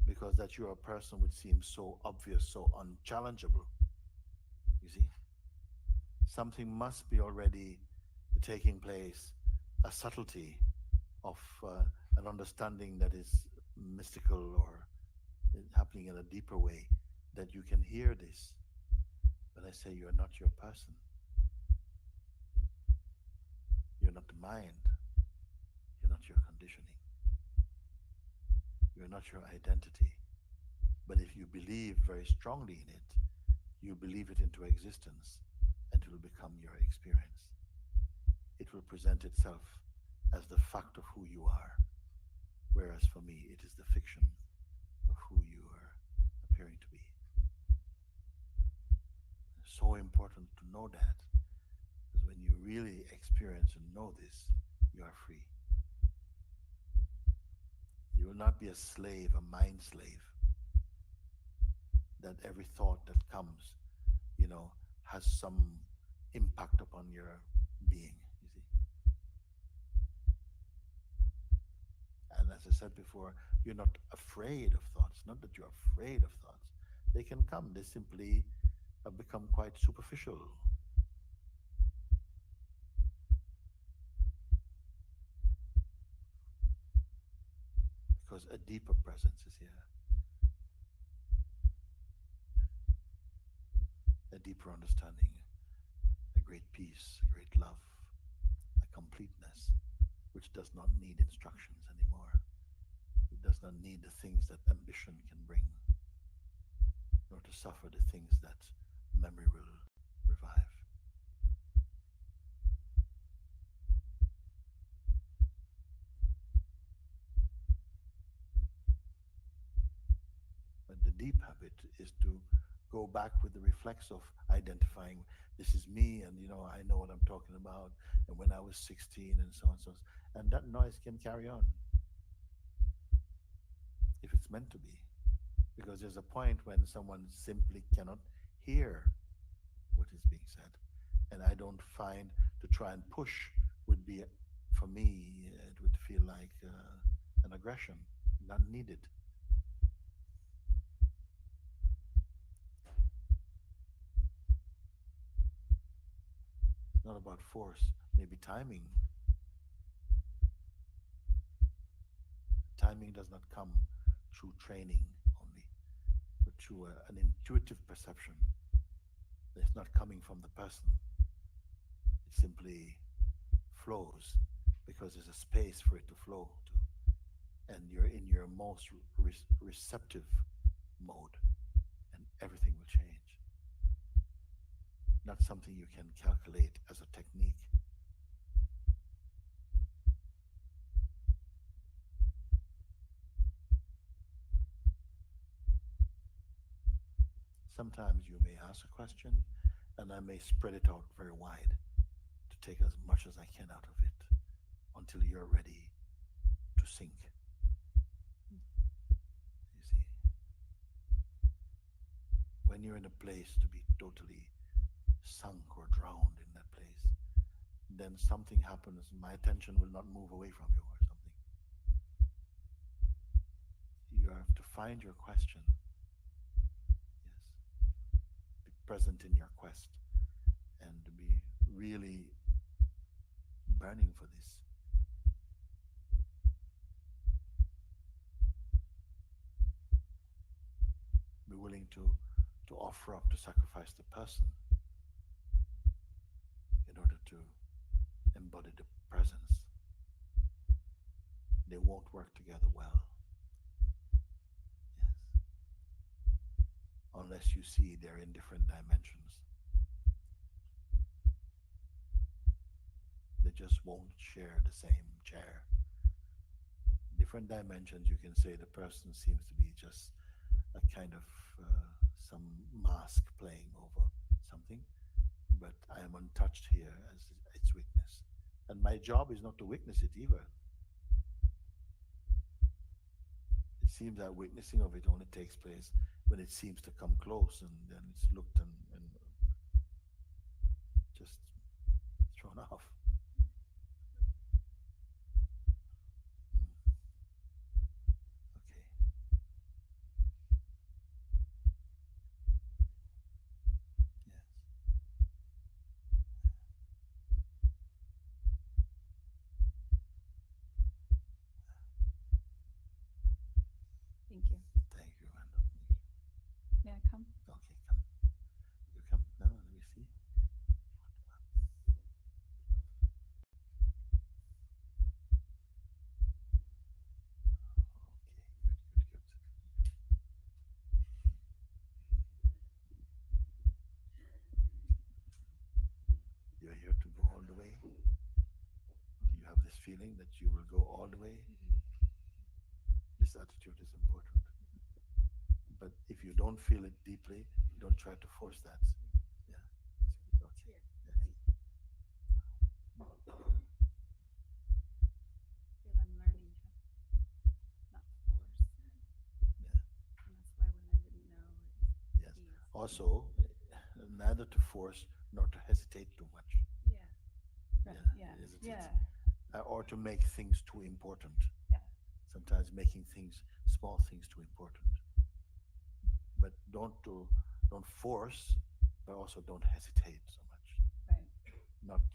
because that you're a person would seem so obvious, so unchallengeable. You see? Something must be already taking place, a subtlety of an understanding that is mystical or happening in a deeper way, that you can hear this. When I say you're not your person, you're not the mind, you're not your conditioning, you're not your identity. But if you believe very strongly in it, you believe it into existence and it will become your experience. It will present itself as the fact of who you are, whereas for me it is the fiction of who you are appearing to be. It's so important to know that, because when you really experience and know this, you are free. You will not be a slave, a mind slave, that every thought that comes, has some impact upon your being, you see. And as I said before, you're not afraid of thoughts. Not that you're afraid of thoughts. They can come. They simply have become quite superficial. Because a deeper presence is here. A deeper understanding, a great peace, a great love, a completeness, which does not need instructions anymore. It does not need the things that ambition can bring, nor to suffer the things that memory will revive. But the deep habit is to go back with the reflex of identifying this is me, and I know what I'm talking about, and when I was 16 and so on, so on. And that noise can carry on if it's meant to be, because there's a point when someone simply cannot hear what is being said, and I don't find to try and push would be, for me, it would feel like an aggression, not needed. It's not about force, maybe timing. Timing does not come through training only, but through an intuitive perception. It's not coming from the person. It simply flows because there's a space for it to flow to. And you're in your most receptive mode, and everything will change. Not something you can calculate as a technique. Sometimes you may ask a question, and I may spread it out very wide to take as much as I can out of it until you're ready to sink. You see, when you're in a place to be totally sunk or drowned in that place, then something happens. My attention will not move away from you or something. You have to find your question. Yes. Be present in your quest and be really burning for this. be willing to offer up, to sacrifice the person in order to embody the presence, they won't work together well. Yes. Unless you see they're in different dimensions. They just won't share the same chair. Different dimensions, you can say the person seems to be just a kind of some mask playing over something, but I am untouched here as its witness. And my job is not to witness it either. It seems that witnessing of it only takes place when it seems to come close, and then it's looked and just thrown off. Okay. Yes. Thank you. Thank you, Randall. May I come? Okay, come. You come now. Let me see. Okay, good. You're here to go all the way. Do you have this feeling that you will go all the way? This attitude is important. But if you don't feel it deeply, don't try to force that. Yeah. Okay. Yes. I feel I'm learning to not force. Yeah. And that's why when I didn't know, it Yes. was ease. Also, neither to force nor to hesitate too much. Yeah. Right. Yeah. Isn't it? Yeah. Or to make things too important. Yeah. Sometimes making things, small things, too important. But don't force, but also don't hesitate so much. Right.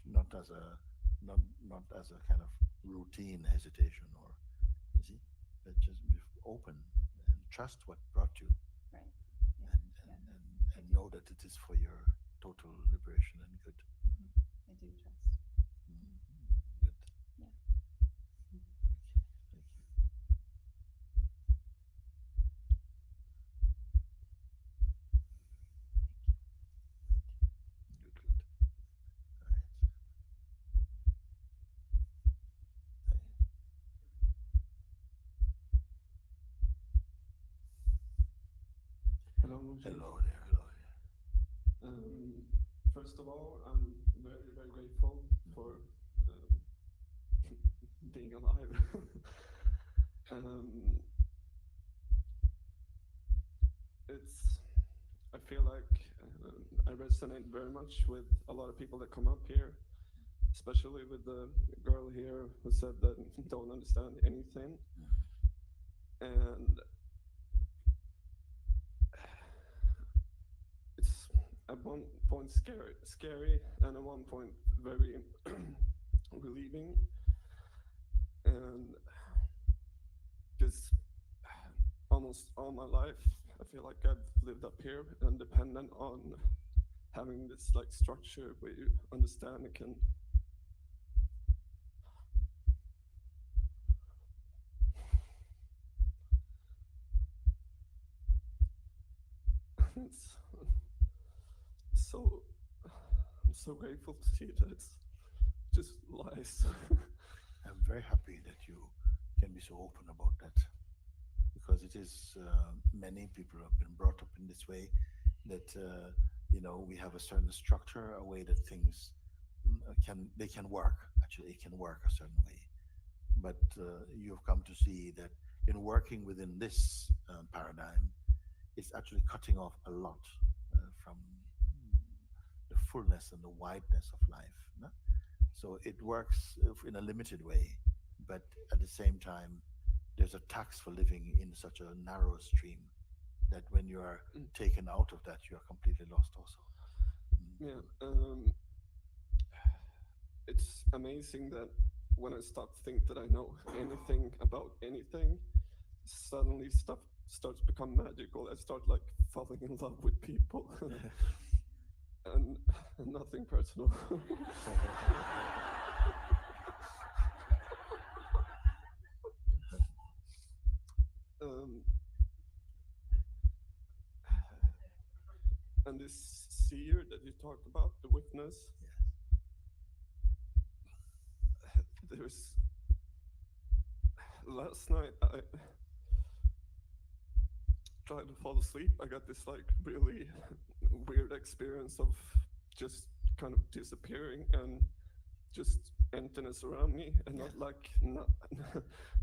Not as a not as a kind of routine hesitation, or you see, but just be open and trust what brought you, Right. Yeah. and know that it is for your total liberation and good. I do trust. Good. Yeah. Thank you. Good. All right. Hello, Mooji. Hello there. Hello there. First of all, I'm very, very grateful for being alive. I feel like I resonate very much with a lot of people that come up here, especially with the girl here who said that don't understand anything. And it's at one point scary, and at one point very relieving. And because almost all my life, I feel like I've lived up here and dependent on having this like structure where you understand it can. It's so I'm so grateful to see that it's just lies. I'm very happy that you can be so open about that, because it is many people have been brought up in this way that we have a certain structure, a way that things can work. Actually, it can work a certain way, but you've come to see that in working within this paradigm, it's actually cutting off a lot from the fullness and the wideness of life. No? So it works in a limited way, but at the same time, there's a tax for living in such a narrow stream that when you are taken out of that, you are completely lost also. Yeah, it's amazing that when I start to think that I know anything about anything, suddenly stuff starts to become magical. I start like falling in love with people, and nothing personal. um, and this seer that you talked about, the witness, there's last night I tried to fall asleep. I got this like really weird experience of just kind of disappearing and just emptiness around me, and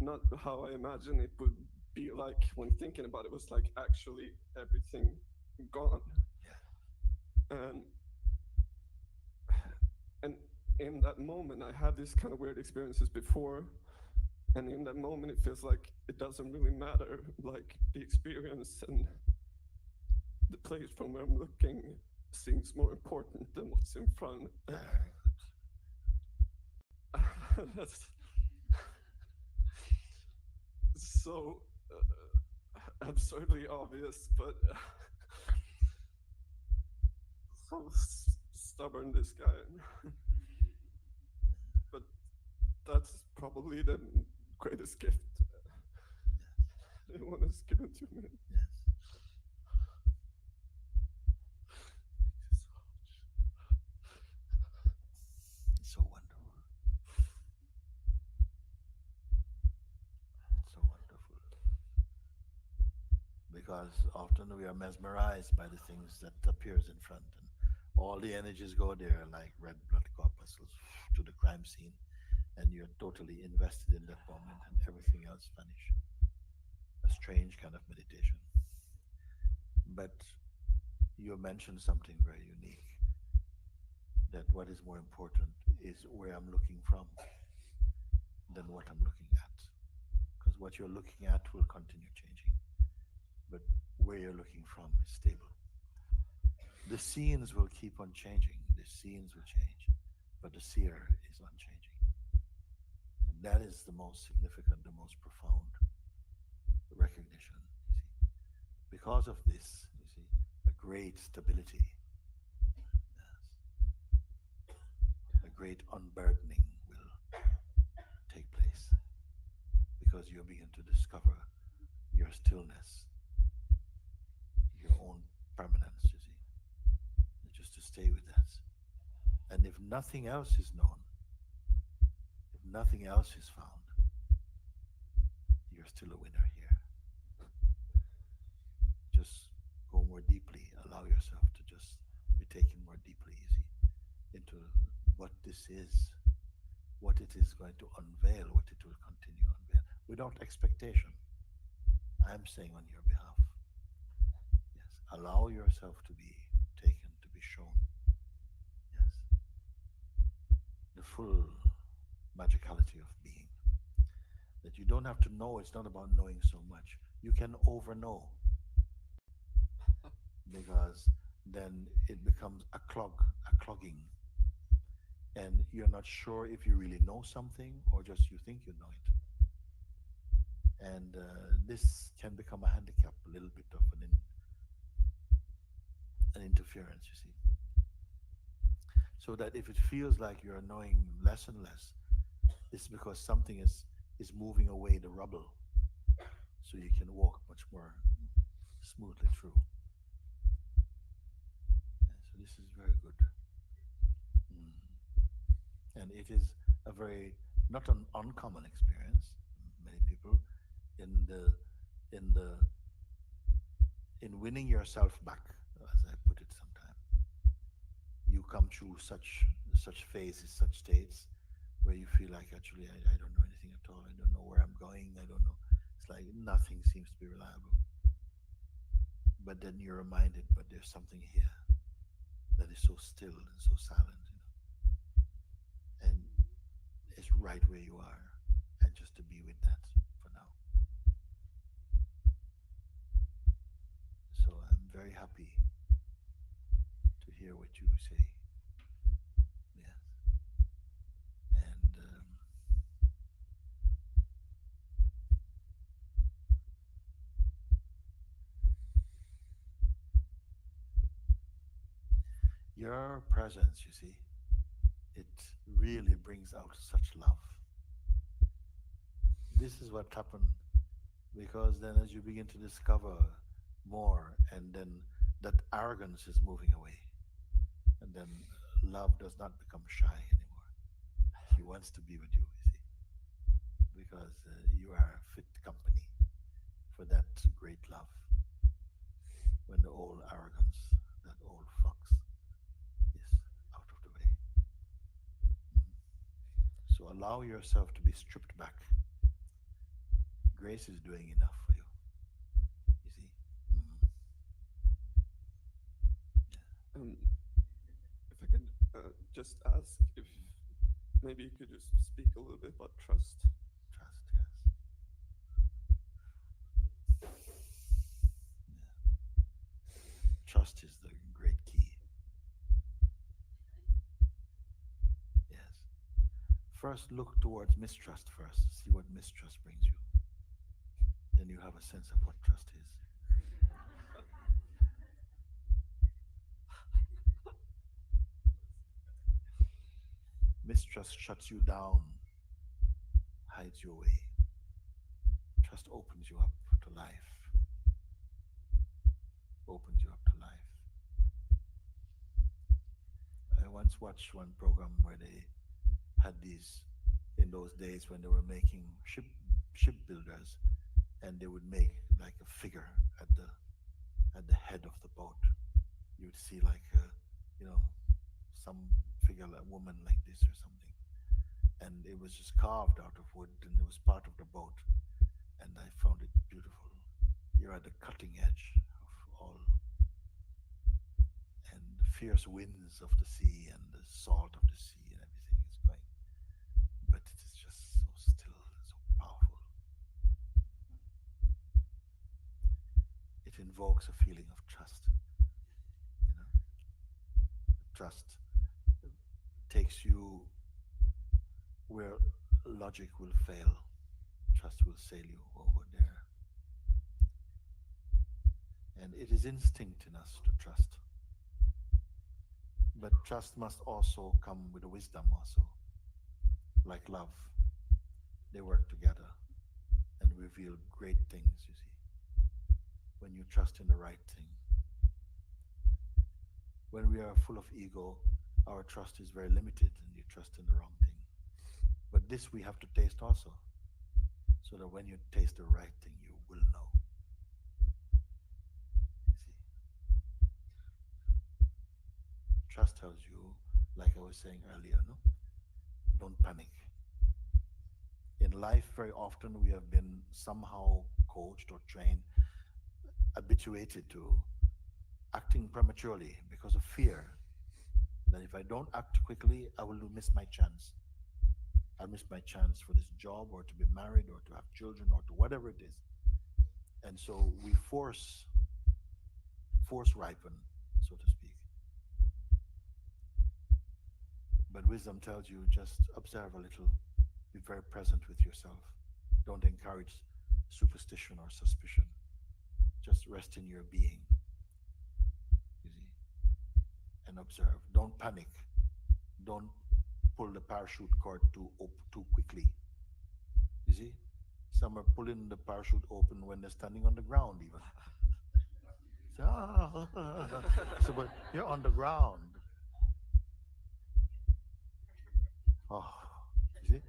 not how I imagine it would be like when thinking about it. Was like actually everything gone. And in that moment, I had these kind of weird experiences before, and in that moment, it feels like it doesn't really matter. Like the experience and the place from where I'm looking seems more important than what's in front. That's so absurdly obvious, but so stubborn, this guy. But that's probably the greatest gift anyone has given to me. It's so wonderful. It's so wonderful. Because often we are mesmerized by the things that appears in front, and all the energies go there like red blood corpuscles to the crime scene, and you're totally invested in that moment, and everything else vanishes. A strange kind of meditation. But you mentioned something very unique, that what is more important is where I'm looking from than what I'm looking at. Because what you're looking at will continue changing, but where you're looking from is stable. The scenes will keep on changing, the scenes will change, but the seer is unchanging. And that is the most significant, the most profound recognition, you see. Because of this, you see, a great stability, yes, a great unburdening will take place, because you begin to discover your stillness, your own permanence, you see. And just to stay with that. And if nothing else is known, if nothing else is found, you're still a winner here. Just go more deeply, allow yourself to just be taken more deeply, you see, into what this is, what it is going to unveil, what it will continue to unveil, without expectation. I'm saying on your behalf. Yes, allow yourself to be taken, to be shown. Yes, the full magicality of being. That you don't have to know, it's not about knowing so much. You can over know, because then it becomes a clogging. And you're not sure if you really know something or just you think you know it. And this can become a handicap, a little bit of an interference, you see. So that if it feels like you're knowing less and less, it's because something is moving away the rubble, so you can walk much more smoothly through. And so this is very good. And it is a very, not an uncommon experience. Many people in the in winning yourself back, as I put it sometimes, you come through such phases, such states where you feel like actually I don't know anything at all. I don't know where I'm going. I don't know. It's like nothing seems to be reliable. But then you're reminded, but there's something here that is so still and so silent, you know. And it's right where you are, and just to be with that for now. So I'm very happy to hear what you say. Yes. And Your presence, you see, it really brings out such love. This is what happened, because then as you begin to discover more, and then that arrogance is moving away, and then love does not become shy anymore. He wants to be with you see, because you are fit company for that great love. When the old arrogance, that old fox, is out of the way. So allow yourself to be stripped back. Grace is doing enough for you. You see? Um, if I could just ask if maybe you could just speak a little bit about trust. Trust, yes. Yeah. Trust is the great key. Yes. First, look towards mistrust first. See what mistrust brings you. Then you have a sense of what trust is. Mistrust shuts you down, hides your way. Trust opens you up to life. Opens you up to life. I once watched one program where they had these, in those days when they were making shipbuilders, and they would make like a figure at the head of the boat. You'd see like some figure, like a woman like this or something, and it was just carved out of wood, and it was part of the boat, and I found it beautiful. You're at the cutting edge of all, and the fierce winds of the sea and the salt of the sea and everything is going, but it is just so still, so powerful. It invokes a feeling of trust. Trust takes you where logic will fail. Trust will sail you over there. And it is instinct in us to trust. But trust must also come with wisdom also. Like love. They work together and reveal great things, you see. When you trust in the right thing. When we are full of ego, our trust is very limited and you trust in the wrong thing. But this we have to taste also. So that when you taste the right thing, you will know. You see? Trust tells you, like I was saying earlier, no? Don't panic. In life, very often we have been somehow coached or trained, habituated to acting prematurely because of fear. That if I don't act quickly, I will miss my chance. I'll miss my chance for this job or to be married or to have children or to whatever it is. And so we force ripen, so to speak. But wisdom tells you just observe a little, be very present with yourself. Don't encourage superstition or suspicion. Just rest in your being. You see? And observe. Don't panic. Don't pull the parachute cord too quickly. You see? Some are pulling the parachute open when they're standing on the ground even. So, but you're on the ground. Oh, you see?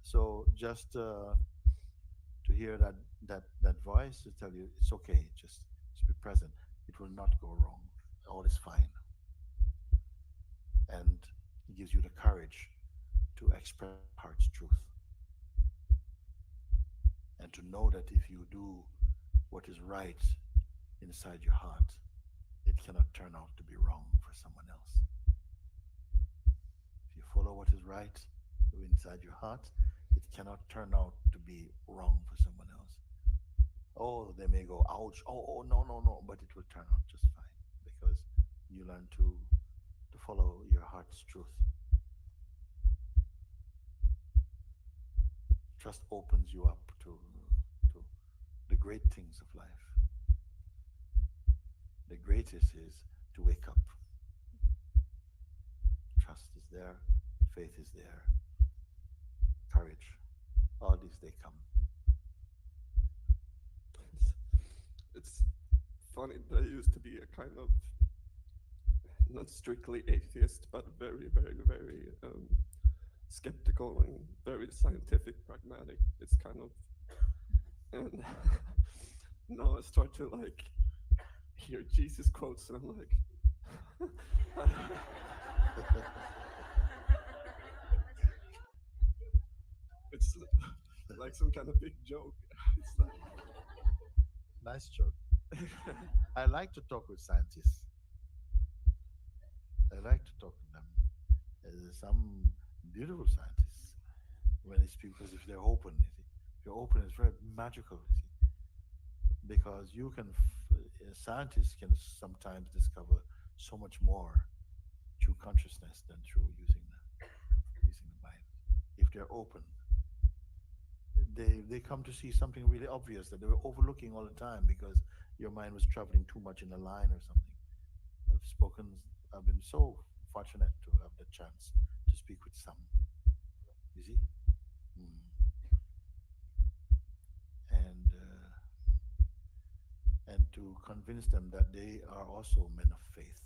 So just to hear that voice to tell you it's okay, just be present. It will not go wrong. All is fine. And it gives you the courage to express heart's truth. And to know that if you do what is right inside your heart, it cannot turn out to be wrong for someone else. If you follow what is right inside your heart, it cannot turn out to be wrong for someone else. Oh, they may go, ouch, oh, no, but it will turn out just fine because you learn to follow your heart's truth. Trust opens you up to the great things of life. The greatest is to wake up trust is there, faith is there, courage. All these they come. It's funny that I used to be a kind of not strictly atheist, but very, very, very skeptical and very scientific, pragmatic. It's kind of, and now I start to like hear Jesus quotes, and I'm like, it's like some kind of big joke. It's like, Nice joke. I like to talk with scientists. I like to talk to them. There's some beautiful scientists when they speak, because if they're open, you see, if you're open, it's very magical, you see, because you can, scientists can sometimes discover so much more through consciousness than through using the mind. If they're open, they come to see something really obvious that they were overlooking all the time because your mind was traveling too much in a line or something. I've been so fortunate to have the chance to speak with some, you see. And and to convince them that they are also men of faith.